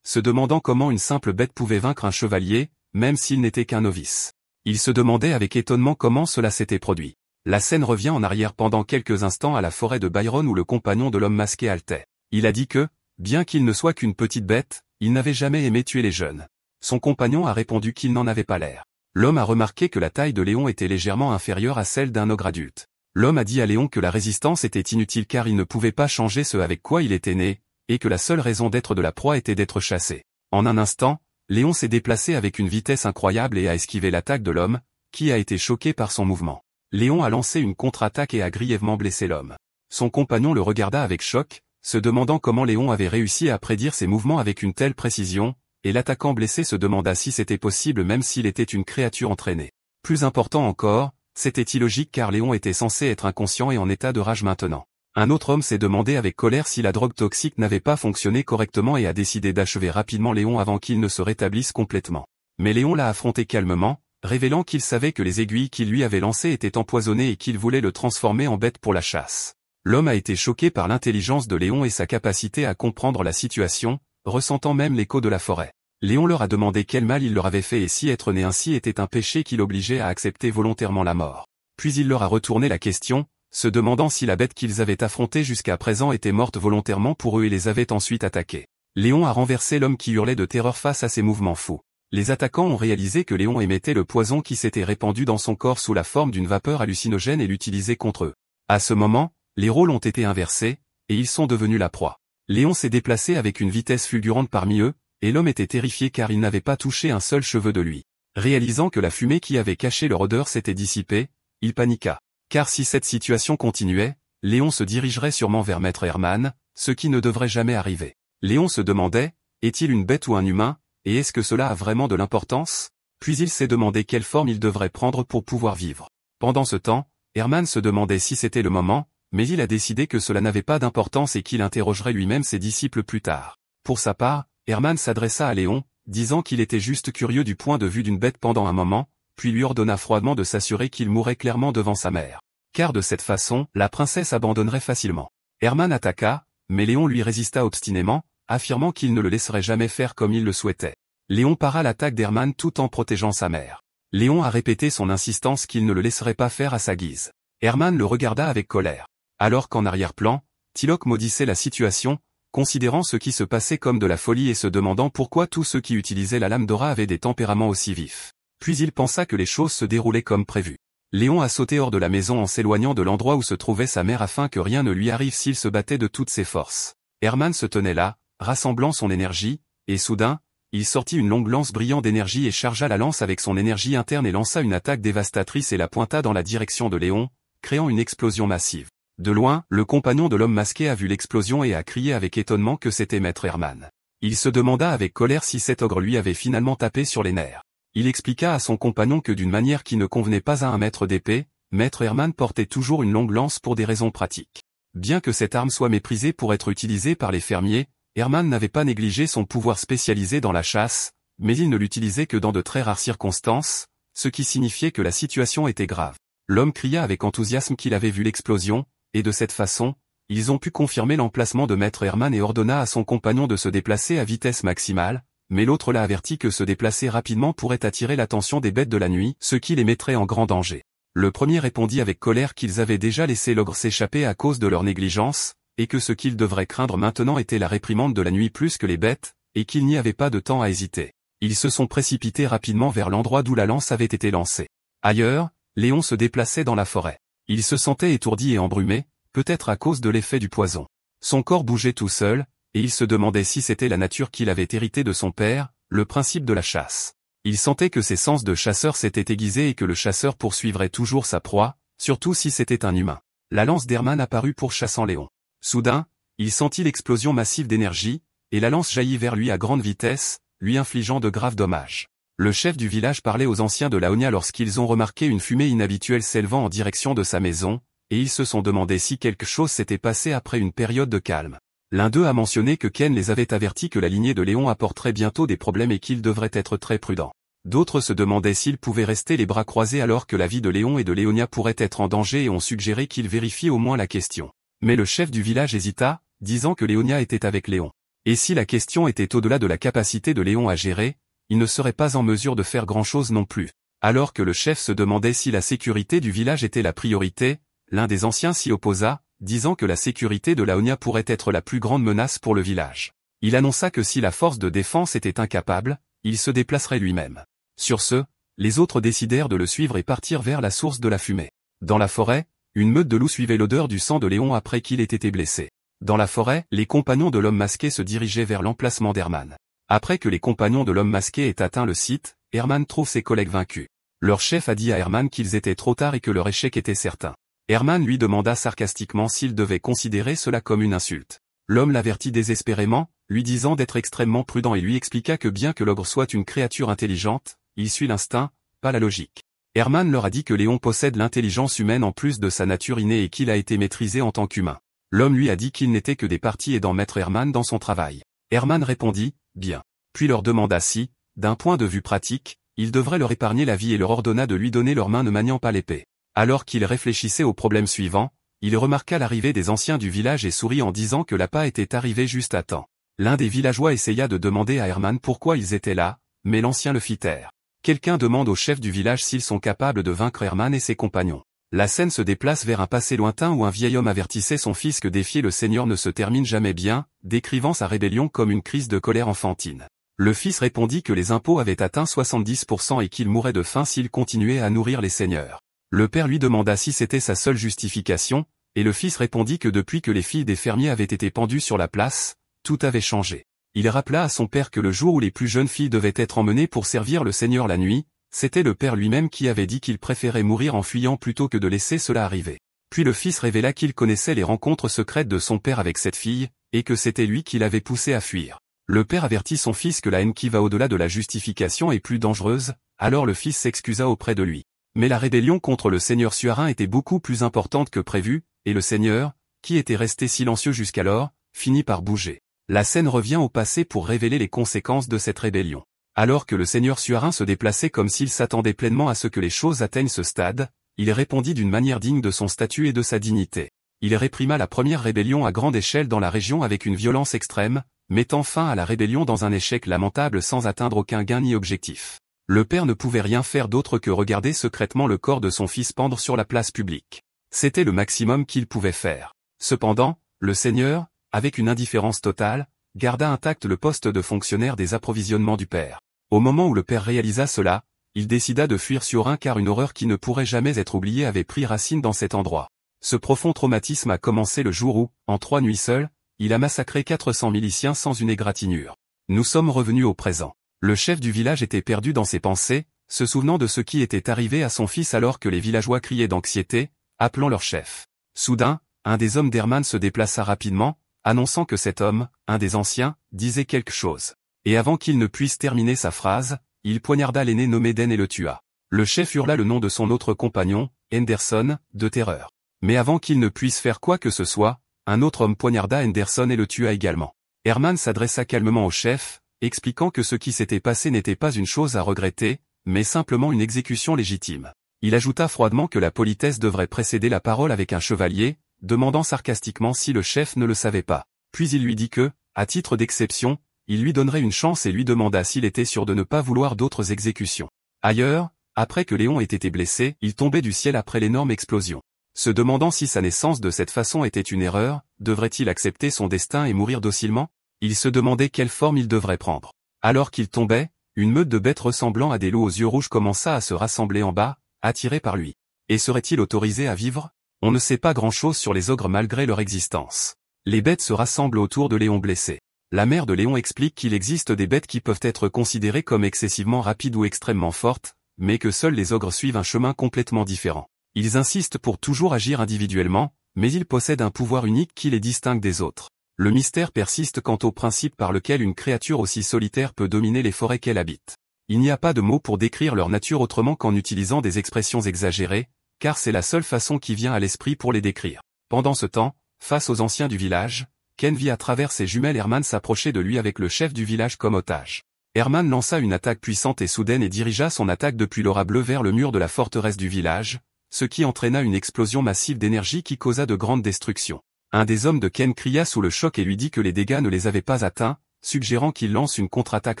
se demandant comment une simple bête pouvait vaincre un chevalier, même s'il n'était qu'un novice. Il se demandait avec étonnement comment cela s'était produit. La scène revient en arrière pendant quelques instants à la forêt de Byron où le compagnon de l'homme masqué haletait. Il a dit que, bien qu'il ne soit qu'une petite bête, il n'avait jamais aimé tuer les jeunes. Son compagnon a répondu qu'il n'en avait pas l'air. L'homme a remarqué que la taille de Léon était légèrement inférieure à celle d'un ogre adulte. L'homme a dit à Léon que la résistance était inutile car il ne pouvait pas changer ce avec quoi il était né, et que la seule raison d'être de la proie était d'être chassé. En un instant, Léon s'est déplacé avec une vitesse incroyable et a esquivé l'attaque de l'homme, qui a été choqué par son mouvement. Léon a lancé une contre-attaque et a grièvement blessé l'homme. Son compagnon le regarda avec choc, se demandant comment Léon avait réussi à prédire ses mouvements avec une telle précision, et l'attaquant blessé se demanda si c'était possible même s'il était une créature entraînée. Plus important encore, c'était illogique car Léon était censé être inconscient et en état de rage maintenant. Un autre homme s'est demandé avec colère si la drogue toxique n'avait pas fonctionné correctement et a décidé d'achever rapidement Léon avant qu'il ne se rétablisse complètement. Mais Léon l'a affronté calmement, révélant qu'il savait que les aiguilles qu'il lui avait lancées étaient empoisonnées et qu'il voulait le transformer en bête pour la chasse. L'homme a été choqué par l'intelligence de Léon et sa capacité à comprendre la situation, ressentant même l'écho de la forêt. Léon leur a demandé quel mal il leur avait fait et si être né ainsi était un péché qui l'obligeait à accepter volontairement la mort. Puis il leur a retourné la question, se demandant si la bête qu'ils avaient affrontée jusqu'à présent était morte volontairement pour eux et les avait ensuite attaqués. Léon a renversé l'homme qui hurlait de terreur face à ses mouvements fous. Les attaquants ont réalisé que Léon émettait le poison qui s'était répandu dans son corps sous la forme d'une vapeur hallucinogène et l'utilisait contre eux. À ce moment, les rôles ont été inversés, et ils sont devenus la proie. Léon s'est déplacé avec une vitesse fulgurante parmi eux, et l'homme était terrifié car il n'avait pas touché un seul cheveu de lui. Réalisant que la fumée qui avait caché leur odeur s'était dissipée, il paniqua. Car si cette situation continuait, Léon se dirigerait sûrement vers Maître Herman, ce qui ne devrait jamais arriver. Léon se demandait, est-il une bête ou un humain, et est-ce que cela a vraiment de l'importance? Puis il s'est demandé quelle forme il devrait prendre pour pouvoir vivre. Pendant ce temps, Herman se demandait si c'était le moment, mais il a décidé que cela n'avait pas d'importance et qu'il interrogerait lui-même ses disciples plus tard. Pour sa part, Herman s'adressa à Léon, disant qu'il était juste curieux du point de vue d'une bête pendant un moment, puis lui ordonna froidement de s'assurer qu'il mourrait clairement devant sa mère. car de cette façon, la princesse abandonnerait facilement. Hermann attaqua, mais Léon lui résista obstinément, affirmant qu'il ne le laisserait jamais faire comme il le souhaitait. Léon para l'attaque d'Hermann tout en protégeant sa mère. Léon a répété son insistance qu'il ne le laisserait pas faire à sa guise. Hermann le regarda avec colère. Alors qu'en arrière-plan, Tiloc maudissait la situation, considérant ce qui se passait comme de la folie et se demandant pourquoi tous ceux qui utilisaient la lame d'Aura avaient des tempéraments aussi vifs. Puis il pensa que les choses se déroulaient comme prévu. Léon a sauté hors de la maison en s'éloignant de l'endroit où se trouvait sa mère afin que rien ne lui arrive s'il se battait de toutes ses forces. Hermann se tenait là, rassemblant son énergie, et soudain, il sortit une longue lance brillant d'énergie et chargea la lance avec son énergie interne et lança une attaque dévastatrice et la pointa dans la direction de Léon, créant une explosion massive. De loin, le compagnon de l'homme masqué a vu l'explosion et a crié avec étonnement que c'était Maître Hermann. Il se demanda avec colère si cet ogre lui avait finalement tapé sur les nerfs. Il expliqua à son compagnon que d'une manière qui ne convenait pas à un maître d'épée, Maître Hermann portait toujours une longue lance pour des raisons pratiques. Bien que cette arme soit méprisée pour être utilisée par les fermiers, Hermann n'avait pas négligé son pouvoir spécialisé dans la chasse, mais il ne l'utilisait que dans de très rares circonstances, ce qui signifiait que la situation était grave. L'homme cria avec enthousiasme qu'il avait vu l'explosion, et de cette façon, ils ont pu confirmer l'emplacement de Maître Hermann et ordonna à son compagnon de se déplacer à vitesse maximale, mais l'autre l'a averti que se déplacer rapidement pourrait attirer l'attention des bêtes de la nuit, ce qui les mettrait en grand danger. Le premier répondit avec colère qu'ils avaient déjà laissé l'ogre s'échapper à cause de leur négligence, et que ce qu'ils devraient craindre maintenant était la réprimande de la nuit plus que les bêtes, et qu'il n'y avait pas de temps à hésiter. Ils se sont précipités rapidement vers l'endroit d'où la lance avait été lancée. Ailleurs, Léon se déplaçait dans la forêt. Il se sentait étourdi et embrumé, peut-être à cause de l'effet du poison. Son corps bougeait tout seul, et il se demandait si c'était la nature qu'il avait héritée de son père, le principe de la chasse. Il sentait que ses sens de chasseur s'étaient aiguisés et que le chasseur poursuivrait toujours sa proie, surtout si c'était un humain. La lance d'Hermann apparut pourchassant Léon. Soudain, il sentit l'explosion massive d'énergie, et la lance jaillit vers lui à grande vitesse, lui infligeant de graves dommages. Le chef du village parlait aux anciens de Laonia lorsqu'ils ont remarqué une fumée inhabituelle s'élevant en direction de sa maison, et ils se sont demandé si quelque chose s'était passé après une période de calme. L'un d'eux a mentionné que Ken les avait avertis que la lignée de Léon apporterait bientôt des problèmes et qu'ils devraient être très prudents. D'autres se demandaient s'ils pouvaient rester les bras croisés alors que la vie de Léon et de Léonia pourrait être en danger et ont suggéré qu'ils vérifient au moins la question. Mais le chef du village hésita, disant que Léonia était avec Léon. Et si la question était au-delà de la capacité de Léon à gérer, il ne serait pas en mesure de faire grand-chose non plus. Alors que le chef se demandait si la sécurité du village était la priorité, l'un des anciens s'y opposa, disant que la sécurité de Laonia pourrait être la plus grande menace pour le village. Il annonça que si la force de défense était incapable, il se déplacerait lui-même. Sur ce, les autres décidèrent de le suivre et partirent vers la source de la fumée. Dans la forêt, une meute de loups suivait l'odeur du sang de Léon après qu'il ait été blessé. Dans la forêt, les compagnons de l'homme masqué se dirigeaient vers l'emplacement d'Hermann. Après que les compagnons de l'homme masqué aient atteint le site, Hermann trouve ses collègues vaincus. Leur chef a dit à Hermann qu'ils étaient trop tard et que leur échec était certain. Hermann lui demanda sarcastiquement s'il devait considérer cela comme une insulte. L'homme l'avertit désespérément, lui disant d'être extrêmement prudent et lui expliqua que bien que l'ogre soit une créature intelligente, il suit l'instinct, pas la logique. Hermann leur a dit que Léon possède l'intelligence humaine en plus de sa nature innée et qu'il a été maîtrisé en tant qu'humain. L'homme lui a dit qu'il n'était que des parties aidant Maître Hermann dans son travail. Hermann répondit, bien. Puis leur demanda si, d'un point de vue pratique, il devrait leur épargner la vie et leur ordonna de lui donner leurs mains ne maniant pas l'épée. Alors qu'il réfléchissait au problème suivant, il remarqua l'arrivée des anciens du village et sourit en disant que l'appât était arrivé juste à temps. L'un des villageois essaya de demander à Hermann pourquoi ils étaient là, mais l'ancien le fit taire. Quelqu'un demande au chef du village s'ils sont capables de vaincre Hermann et ses compagnons. La scène se déplace vers un passé lointain où un vieil homme avertissait son fils que défier le Seigneur ne se termine jamais bien, décrivant sa rébellion comme une crise de colère enfantine. Le fils répondit que les impôts avaient atteint 70% et qu'il mourrait de faim s'il continuait à nourrir les seigneurs. Le père lui demanda si c'était sa seule justification, et le fils répondit que depuis que les filles des fermiers avaient été pendues sur la place, tout avait changé. Il rappela à son père que le jour où les plus jeunes filles devaient être emmenées pour servir le Seigneur la nuit, c'était le père lui-même qui avait dit qu'il préférait mourir en fuyant plutôt que de laisser cela arriver. Puis le fils révéla qu'il connaissait les rencontres secrètes de son père avec cette fille, et que c'était lui qui l'avait poussé à fuir. Le père avertit son fils que la haine qui va au-delà de la justification est plus dangereuse, alors le fils s'excusa auprès de lui. Mais la rébellion contre le Seigneur Suarin était beaucoup plus importante que prévu, et le Seigneur, qui était resté silencieux jusqu'alors, finit par bouger. La scène revient au passé pour révéler les conséquences de cette rébellion. Alors que le Seigneur Suarin se déplaçait comme s'il s'attendait pleinement à ce que les choses atteignent ce stade, il répondit d'une manière digne de son statut et de sa dignité. Il réprima la première rébellion à grande échelle dans la région avec une violence extrême, mettant fin à la rébellion dans un échec lamentable sans atteindre aucun gain ni objectif. Le père ne pouvait rien faire d'autre que regarder secrètement le corps de son fils pendre sur la place publique. C'était le maximum qu'il pouvait faire. Cependant, le seigneur, avec une indifférence totale, garda intact le poste de fonctionnaire des approvisionnements du père. Au moment où le père réalisa cela, il décida de fuir Siorin car une horreur qui ne pourrait jamais être oubliée avait pris racine dans cet endroit. Ce profond traumatisme a commencé le jour où, en 3 nuits seules, il a massacré 400 miliciens sans une égratignure. Nous sommes revenus au présent. Le chef du village était perdu dans ses pensées, se souvenant de ce qui était arrivé à son fils alors que les villageois criaient d'anxiété, appelant leur chef. Soudain, un des hommes d'Hermann se déplaça rapidement, annonçant que cet homme, un des anciens, disait quelque chose. Et avant qu'il ne puisse terminer sa phrase, il poignarda l'aîné nommé Den et le tua. Le chef hurla le nom de son autre compagnon, Henderson, de terreur. Mais avant qu'il ne puisse faire quoi que ce soit, un autre homme poignarda Henderson et le tua également. Hermann s'adressa calmement au chef, expliquant que ce qui s'était passé n'était pas une chose à regretter, mais simplement une exécution légitime. Il ajouta froidement que la politesse devrait précéder la parole avec un chevalier, demandant sarcastiquement si le chef ne le savait pas. Puis il lui dit que, à titre d'exception, il lui donnerait une chance et lui demanda s'il était sûr de ne pas vouloir d'autres exécutions. Ailleurs, après que Léon ait été blessé, il tombait du ciel après l'énorme explosion. Se demandant si sa naissance de cette façon était une erreur, devrait-il accepter son destin et mourir docilement? Il se demandait quelle forme il devrait prendre. Alors qu'il tombait, une meute de bêtes ressemblant à des loups aux yeux rouges commença à se rassembler en bas, attirés par lui. Et serait-il autorisé à vivre? On ne sait pas grand-chose sur les ogres malgré leur existence. Les bêtes se rassemblent autour de Léon blessé. La mère de Léon explique qu'il existe des bêtes qui peuvent être considérées comme excessivement rapides ou extrêmement fortes, mais que seuls les ogres suivent un chemin complètement différent. Ils insistent pour toujours agir individuellement, mais ils possèdent un pouvoir unique qui les distingue des autres. Le mystère persiste quant au principe par lequel une créature aussi solitaire peut dominer les forêts qu'elle habite. Il n'y a pas de mots pour décrire leur nature autrement qu'en utilisant des expressions exagérées, car c'est la seule façon qui vient à l'esprit pour les décrire. Pendant ce temps, face aux anciens du village, Ken vit à travers ses jumelles Hermann s'approcher de lui avec le chef du village comme otage. Hermann lança une attaque puissante et soudaine et dirigea son attaque depuis l'aura bleue vers le mur de la forteresse du village, ce qui entraîna une explosion massive d'énergie qui causa de grandes destructions. Un des hommes de Ken cria sous le choc et lui dit que les dégâts ne les avaient pas atteints, suggérant qu'il lance une contre-attaque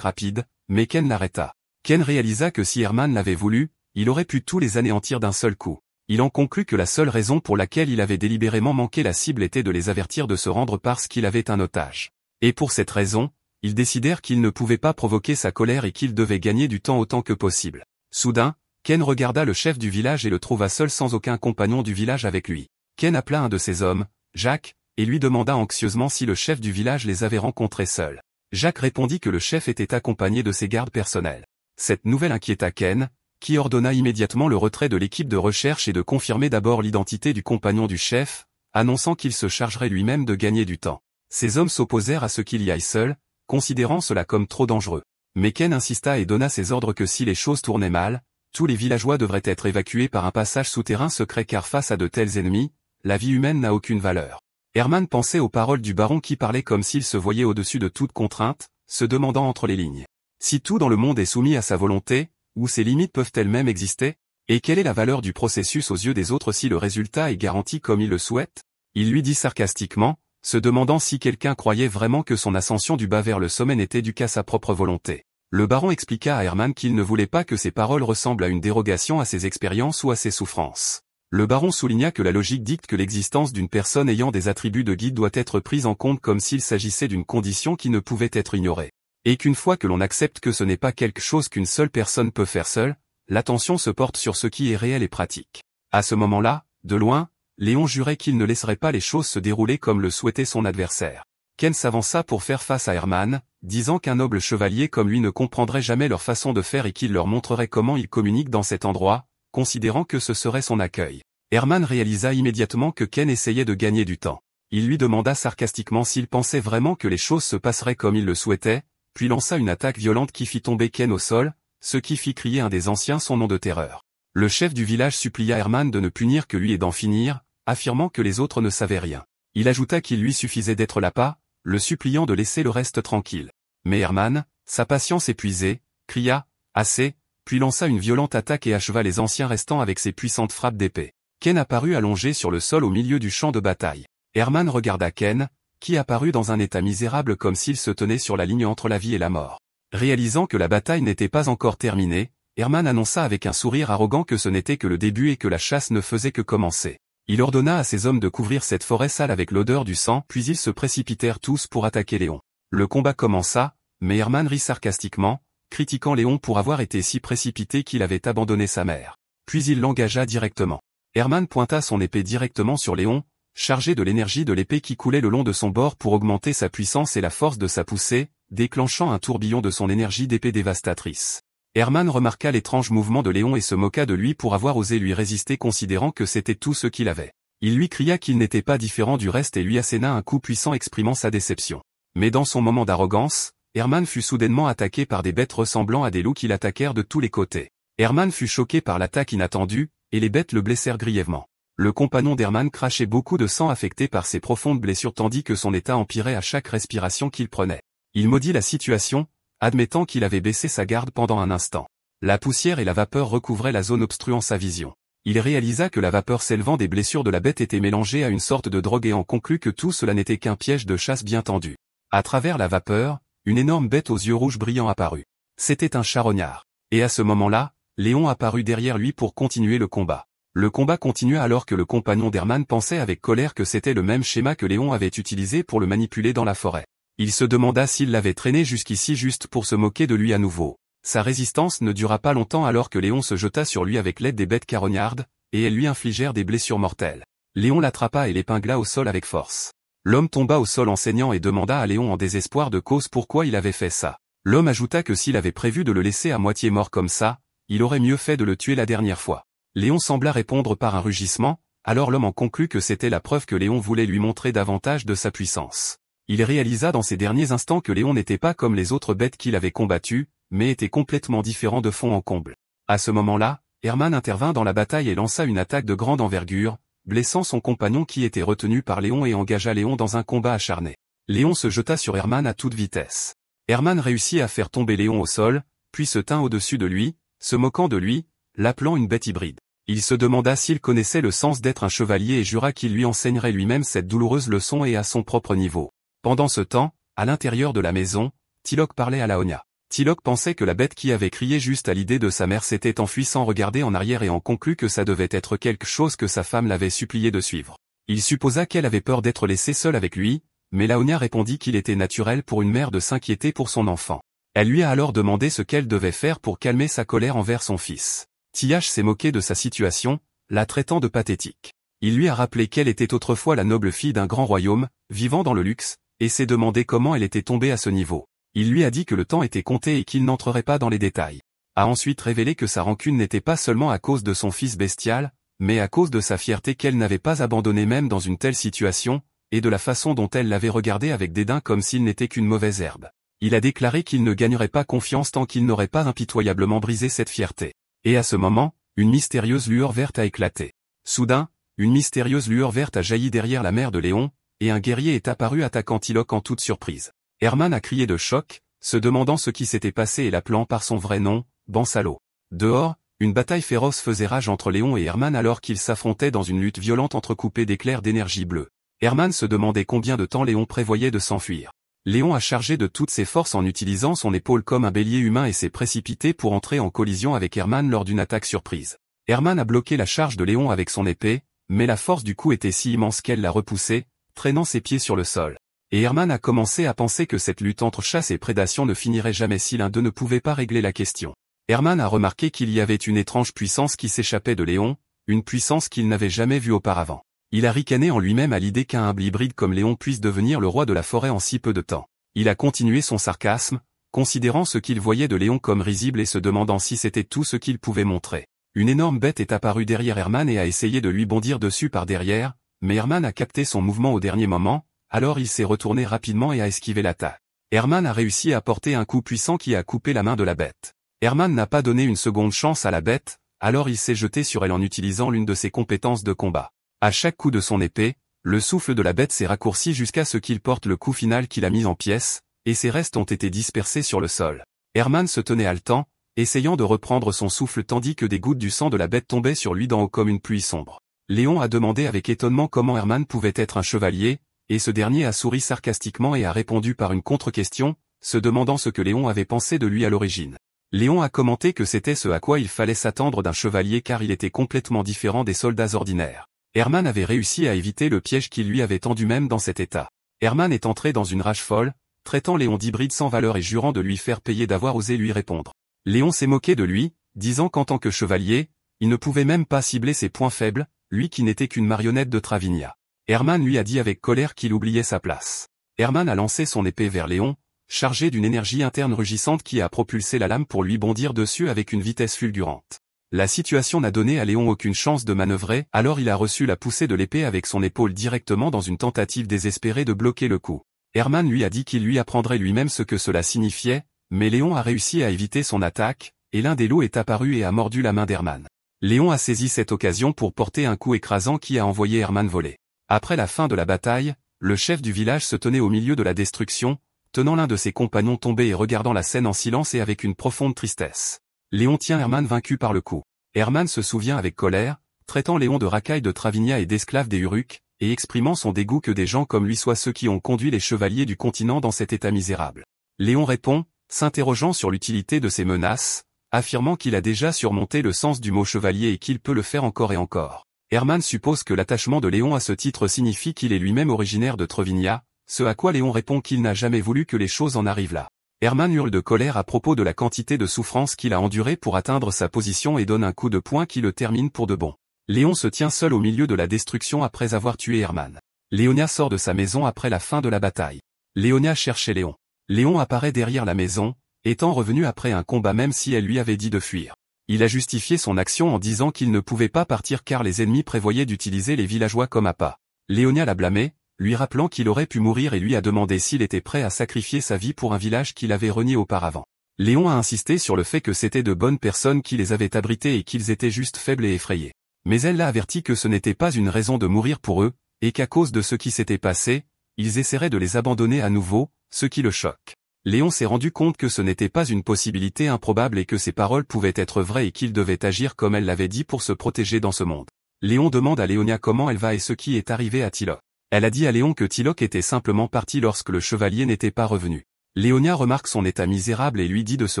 rapide, mais Ken l'arrêta. Ken réalisa que si Hermann l'avait voulu, il aurait pu tous les anéantir d'un seul coup. Il en conclut que la seule raison pour laquelle il avait délibérément manqué la cible était de les avertir de se rendre parce qu'il avait un otage. Et pour cette raison, ils décidèrent qu'ils ne pouvaient pas provoquer sa colère et qu'ils devaient gagner du temps autant que possible. Soudain, Ken regarda le chef du village et le trouva seul sans aucun compagnon du village avec lui. Ken appela un de ses hommes, Jacques, et lui demanda anxieusement si le chef du village les avait rencontrés seuls. Jacques répondit que le chef était accompagné de ses gardes personnels. Cette nouvelle inquiéta Ken, qui ordonna immédiatement le retrait de l'équipe de recherche et de confirmer d'abord l'identité du compagnon du chef, annonçant qu'il se chargerait lui-même de gagner du temps. Ces hommes s'opposèrent à ce qu'il y aille seul, considérant cela comme trop dangereux. Mais Ken insista et donna ses ordres que si les choses tournaient mal, tous les villageois devraient être évacués par un passage souterrain secret car face à de tels ennemis, la vie humaine n'a aucune valeur. Hermann pensait aux paroles du baron qui parlait comme s'il se voyait au-dessus de toute contrainte, se demandant entre les lignes. Si tout dans le monde est soumis à sa volonté, où ces limites peuvent-elles même exister? Et quelle est la valeur du processus aux yeux des autres si le résultat est garanti comme il le souhaite? Il lui dit sarcastiquement, se demandant si quelqu'un croyait vraiment que son ascension du bas vers le sommet n'était due qu'à sa propre volonté. Le baron expliqua à Hermann qu'il ne voulait pas que ses paroles ressemblent à une dérogation à ses expériences ou à ses souffrances. Le baron souligna que la logique dicte que l'existence d'une personne ayant des attributs de guide doit être prise en compte comme s'il s'agissait d'une condition qui ne pouvait être ignorée. Et qu'une fois que l'on accepte que ce n'est pas quelque chose qu'une seule personne peut faire seule, l'attention se porte sur ce qui est réel et pratique. À ce moment-là, de loin, Léon jurait qu'il ne laisserait pas les choses se dérouler comme le souhaitait son adversaire. Ken s'avança pour faire face à Hermann, disant qu'un noble chevalier comme lui ne comprendrait jamais leur façon de faire et qu'il leur montrerait comment ils communiquent dans cet endroit, considérant que ce serait son accueil. Hermann réalisa immédiatement que Ken essayait de gagner du temps. Il lui demanda sarcastiquement s'il pensait vraiment que les choses se passeraient comme il le souhaitait, puis lança une attaque violente qui fit tomber Ken au sol, ce qui fit crier un des anciens son nom de terreur. Le chef du village supplia Hermann de ne punir que lui et d'en finir, affirmant que les autres ne savaient rien. Il ajouta qu'il lui suffisait d'être l'appât, le suppliant de laisser le reste tranquille. Mais Hermann, sa patience épuisée, cria « Assez !» puis lança une violente attaque et acheva les anciens restants avec ses puissantes frappes d'épée. Ken apparut allongé sur le sol au milieu du champ de bataille. Herman regarda Ken, qui apparut dans un état misérable comme s'il se tenait sur la ligne entre la vie et la mort. Réalisant que la bataille n'était pas encore terminée, Herman annonça avec un sourire arrogant que ce n'était que le début et que la chasse ne faisait que commencer. Il ordonna à ses hommes de couvrir cette forêt sale avec l'odeur du sang, puis ils se précipitèrent tous pour attaquer Léon. Le combat commença, mais Herman rit sarcastiquement, critiquant Léon pour avoir été si précipité qu'il avait abandonné sa mère. Puis il l'engagea directement. Herman pointa son épée directement sur Léon, chargé de l'énergie de l'épée qui coulait le long de son bord pour augmenter sa puissance et la force de sa poussée, déclenchant un tourbillon de son énergie d'épée dévastatrice. Herman remarqua l'étrange mouvement de Léon et se moqua de lui pour avoir osé lui résister considérant que c'était tout ce qu'il avait. Il lui cria qu'il n'était pas différent du reste et lui asséna un coup puissant exprimant sa déception. Mais dans son moment d'arrogance, Herman fut soudainement attaqué par des bêtes ressemblant à des loups qui l'attaquèrent de tous les côtés. Herman fut choqué par l'attaque inattendue, et les bêtes le blessèrent grièvement. Le compagnon d'Herman crachait beaucoup de sang affecté par ses profondes blessures tandis que son état empirait à chaque respiration qu'il prenait. Il maudit la situation, admettant qu'il avait baissé sa garde pendant un instant. La poussière et la vapeur recouvraient la zone obstruant sa vision. Il réalisa que la vapeur s'élevant des blessures de la bête était mélangée à une sorte de drogue et en conclut que tout cela n'était qu'un piège de chasse bien tendu. À travers la vapeur, une énorme bête aux yeux rouges brillants apparut. C'était un charognard. Et à ce moment-là, Léon apparut derrière lui pour continuer le combat. Le combat continua alors que le compagnon d'Herman pensait avec colère que c'était le même schéma que Léon avait utilisé pour le manipuler dans la forêt. Il se demanda s'il l'avait traîné jusqu'ici juste pour se moquer de lui à nouveau. Sa résistance ne dura pas longtemps alors que Léon se jeta sur lui avec l'aide des bêtes carognardes, et elles lui infligèrent des blessures mortelles. Léon l'attrapa et l'épingla au sol avec force. L'homme tomba au sol en saignant et demanda à Léon en désespoir de cause pourquoi il avait fait ça. L'homme ajouta que s'il avait prévu de le laisser à moitié mort comme ça, il aurait mieux fait de le tuer la dernière fois. Léon sembla répondre par un rugissement, alors l'homme en conclut que c'était la preuve que Léon voulait lui montrer davantage de sa puissance. Il réalisa dans ces derniers instants que Léon n'était pas comme les autres bêtes qu'il avait combattues, mais était complètement différent de fond en comble. À ce moment-là, Herman intervint dans la bataille et lança une attaque de grande envergure, blessant son compagnon qui était retenu par Léon et engagea Léon dans un combat acharné. Léon se jeta sur Herman à toute vitesse. Herman réussit à faire tomber Léon au sol, puis se tint au-dessus de lui, se moquant de lui, l'appelant une bête hybride. Il se demanda s'il connaissait le sens d'être un chevalier et jura qu'il lui enseignerait lui-même cette douloureuse leçon et à son propre niveau. Pendant ce temps, à l'intérieur de la maison, Tilok parlait à Laonia. Tilok pensait que la bête qui avait crié juste à l'idée de sa mère s'était enfuie sans regarder en arrière et en conclut que ça devait être quelque chose que sa femme l'avait supplié de suivre. Il supposa qu'elle avait peur d'être laissée seule avec lui, mais Laonia répondit qu'il était naturel pour une mère de s'inquiéter pour son enfant. Elle lui a alors demandé ce qu'elle devait faire pour calmer sa colère envers son fils. Tiash s'est moqué de sa situation, la traitant de pathétique. Il lui a rappelé qu'elle était autrefois la noble fille d'un grand royaume, vivant dans le luxe, et s'est demandé comment elle était tombée à ce niveau. Il lui a dit que le temps était compté et qu'il n'entrerait pas dans les détails. A ensuite révélé que sa rancune n'était pas seulement à cause de son fils bestial, mais à cause de sa fierté qu'elle n'avait pas abandonné même dans une telle situation, et de la façon dont elle l'avait regardé avec dédain comme s'il n'était qu'une mauvaise herbe. Il a déclaré qu'il ne gagnerait pas confiance tant qu'il n'aurait pas impitoyablement brisé cette fierté. Et à ce moment, une mystérieuse lueur verte a éclaté. Soudain, une mystérieuse lueur verte a jailli derrière la mère de Léon, et un guerrier est apparu attaquant Tilok en toute surprise. Herman a crié de choc, se demandant ce qui s'était passé et l'appelant par son vrai nom, Bansalo. Dehors, une bataille féroce faisait rage entre Léon et Herman alors qu'ils s'affrontaient dans une lutte violente entrecoupée d'éclairs d'énergie bleue. Herman se demandait combien de temps Léon prévoyait de s'enfuir. Léon a chargé de toutes ses forces en utilisant son épaule comme un bélier humain et s'est précipité pour entrer en collision avec Herman lors d'une attaque surprise. Herman a bloqué la charge de Léon avec son épée, mais la force du coup était si immense qu'elle l'a repoussé, traînant ses pieds sur le sol. Et Herman a commencé à penser que cette lutte entre chasse et prédation ne finirait jamais si l'un d'eux ne pouvait pas régler la question. Herman a remarqué qu'il y avait une étrange puissance qui s'échappait de Léon, une puissance qu'il n'avait jamais vue auparavant. Il a ricané en lui-même à l'idée qu'un humble hybride comme Léon puisse devenir le roi de la forêt en si peu de temps. Il a continué son sarcasme, considérant ce qu'il voyait de Léon comme risible et se demandant si c'était tout ce qu'il pouvait montrer. Une énorme bête est apparue derrière Herman et a essayé de lui bondir dessus par derrière, mais Herman a capté son mouvement au dernier moment, alors il s'est retourné rapidement et a esquivé l'attaque. Herman a réussi à porter un coup puissant qui a coupé la main de la bête. Herman n'a pas donné une seconde chance à la bête, alors il s'est jeté sur elle en utilisant l'une de ses compétences de combat. À chaque coup de son épée, le souffle de la bête s'est raccourci jusqu'à ce qu'il porte le coup final qu'il a mis en pièces, et ses restes ont été dispersés sur le sol. Herman se tenait haletant, essayant de reprendre son souffle tandis que des gouttes du sang de la bête tombaient sur lui d'en haut comme une pluie sombre. Léon a demandé avec étonnement comment Herman pouvait être un chevalier, et ce dernier a souri sarcastiquement et a répondu par une contre-question, se demandant ce que Léon avait pensé de lui à l'origine. Léon a commenté que c'était ce à quoi il fallait s'attendre d'un chevalier car il était complètement différent des soldats ordinaires. Herman avait réussi à éviter le piège qu'il lui avait tendu même dans cet état. Herman est entré dans une rage folle, traitant Léon d'hybride sans valeur et jurant de lui faire payer d'avoir osé lui répondre. Léon s'est moqué de lui, disant qu'en tant que chevalier, il ne pouvait même pas cibler ses points faibles, lui qui n'était qu'une marionnette de Travinia. Herman lui a dit avec colère qu'il oubliait sa place. Herman a lancé son épée vers Léon, chargé d'une énergie interne rugissante qui a propulsé la lame pour lui bondir dessus avec une vitesse fulgurante. La situation n'a donné à Léon aucune chance de manœuvrer, alors il a reçu la poussée de l'épée avec son épaule directement dans une tentative désespérée de bloquer le coup. Herman lui a dit qu'il lui apprendrait lui-même ce que cela signifiait, mais Léon a réussi à éviter son attaque, et l'un des loups est apparu et a mordu la main d'Herman. Léon a saisi cette occasion pour porter un coup écrasant qui a envoyé Herman voler. Après la fin de la bataille, le chef du village se tenait au milieu de la destruction, tenant l'un de ses compagnons tombé et regardant la scène en silence et avec une profonde tristesse. Léon tient Herman vaincu par le coup. Herman se souvient avec colère, traitant Léon de racaille de Travinia et d'esclave des Uruks, et exprimant son dégoût que des gens comme lui soient ceux qui ont conduit les chevaliers du continent dans cet état misérable. Léon répond, s'interrogeant sur l'utilité de ces menaces, affirmant qu'il a déjà surmonté le sens du mot chevalier et qu'il peut le faire encore et encore. Herman suppose que l'attachement de Léon à ce titre signifie qu'il est lui-même originaire de Travinia, ce à quoi Léon répond qu'il n'a jamais voulu que les choses en arrivent là. Herman hurle de colère à propos de la quantité de souffrance qu'il a endurée pour atteindre sa position et donne un coup de poing qui le termine pour de bon. Léon se tient seul au milieu de la destruction après avoir tué Herman. Léonia sort de sa maison après la fin de la bataille. Léonia cherchait Léon. Léon apparaît derrière la maison, étant revenu après un combat même si elle lui avait dit de fuir. Il a justifié son action en disant qu'il ne pouvait pas partir car les ennemis prévoyaient d'utiliser les villageois comme appât. Léonia l'a blâmé, lui rappelant qu'il aurait pu mourir et lui a demandé s'il était prêt à sacrifier sa vie pour un village qu'il avait renié auparavant. Léon a insisté sur le fait que c'était de bonnes personnes qui les avaient abrités et qu'ils étaient juste faibles et effrayés. Mais elle l'a averti que ce n'était pas une raison de mourir pour eux, et qu'à cause de ce qui s'était passé, ils essaieraient de les abandonner à nouveau, ce qui le choque. Léon s'est rendu compte que ce n'était pas une possibilité improbable et que ses paroles pouvaient être vraies et qu'il devait agir comme elle l'avait dit pour se protéger dans ce monde. Léon demande à Léonia comment elle va et ce qui est arrivé à Tyloch. Elle a dit à Léon que Tyloch était simplement parti lorsque le chevalier n'était pas revenu. Léonia remarque son état misérable et lui dit de se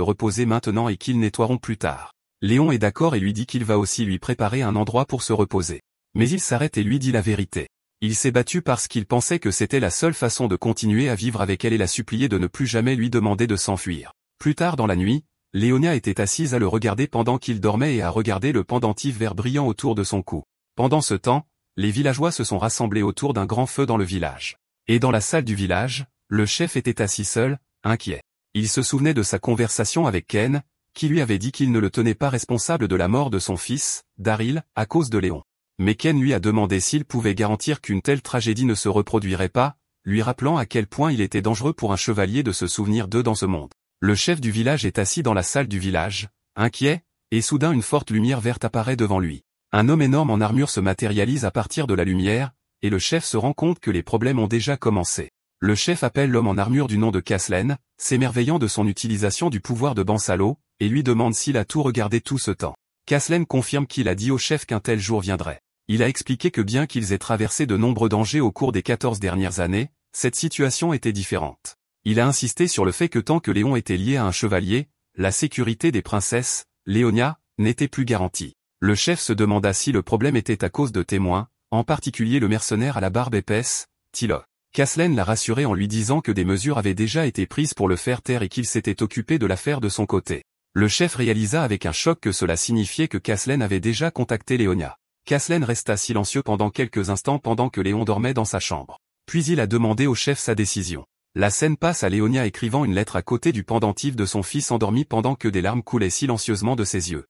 reposer maintenant et qu'ils nettoieront plus tard. Léon est d'accord et lui dit qu'il va aussi lui préparer un endroit pour se reposer. Mais il s'arrête et lui dit la vérité. Il s'est battu parce qu'il pensait que c'était la seule façon de continuer à vivre avec elle et la supplier de ne plus jamais lui demander de s'enfuir. Plus tard dans la nuit, Léonia était assise à le regarder pendant qu'il dormait et à regarder le pendentif vert brillant autour de son cou. Pendant ce temps, les villageois se sont rassemblés autour d'un grand feu dans le village. Et dans la salle du village, le chef était assis seul, inquiet. Il se souvenait de sa conversation avec Ken, qui lui avait dit qu'il ne le tenait pas responsable de la mort de son fils, Daryl, à cause de Léon. Mais Ken lui a demandé s'il pouvait garantir qu'une telle tragédie ne se reproduirait pas, lui rappelant à quel point il était dangereux pour un chevalier de se souvenir d'eux dans ce monde. Le chef du village est assis dans la salle du village, inquiet, et soudain une forte lumière verte apparaît devant lui. Un homme énorme en armure se matérialise à partir de la lumière, et le chef se rend compte que les problèmes ont déjà commencé. Le chef appelle l'homme en armure du nom de Kaslen, s'émerveillant de son utilisation du pouvoir de Bansalo, et lui demande s'il a tout regardé tout ce temps. Kaslen confirme qu'il a dit au chef qu'un tel jour viendrait. Il a expliqué que bien qu'ils aient traversé de nombreux dangers au cours des 14 dernières années, cette situation était différente. Il a insisté sur le fait que tant que Léon était lié à un chevalier, la sécurité des princesses, Léonia, n'était plus garantie. Le chef se demanda si le problème était à cause de témoins, en particulier le mercenaire à la barbe épaisse, Tyloch. Kaslen l'a rassuré en lui disant que des mesures avaient déjà été prises pour le faire taire et qu'il s'était occupé de l'affaire de son côté. Le chef réalisa avec un choc que cela signifiait que Kaslen avait déjà contacté Léonia. Kaslen resta silencieux pendant quelques instants pendant que Léon dormait dans sa chambre. Puis il a demandé au chef sa décision. La scène passe à Léonia écrivant une lettre à côté du pendentif de son fils endormi pendant que des larmes coulaient silencieusement de ses yeux.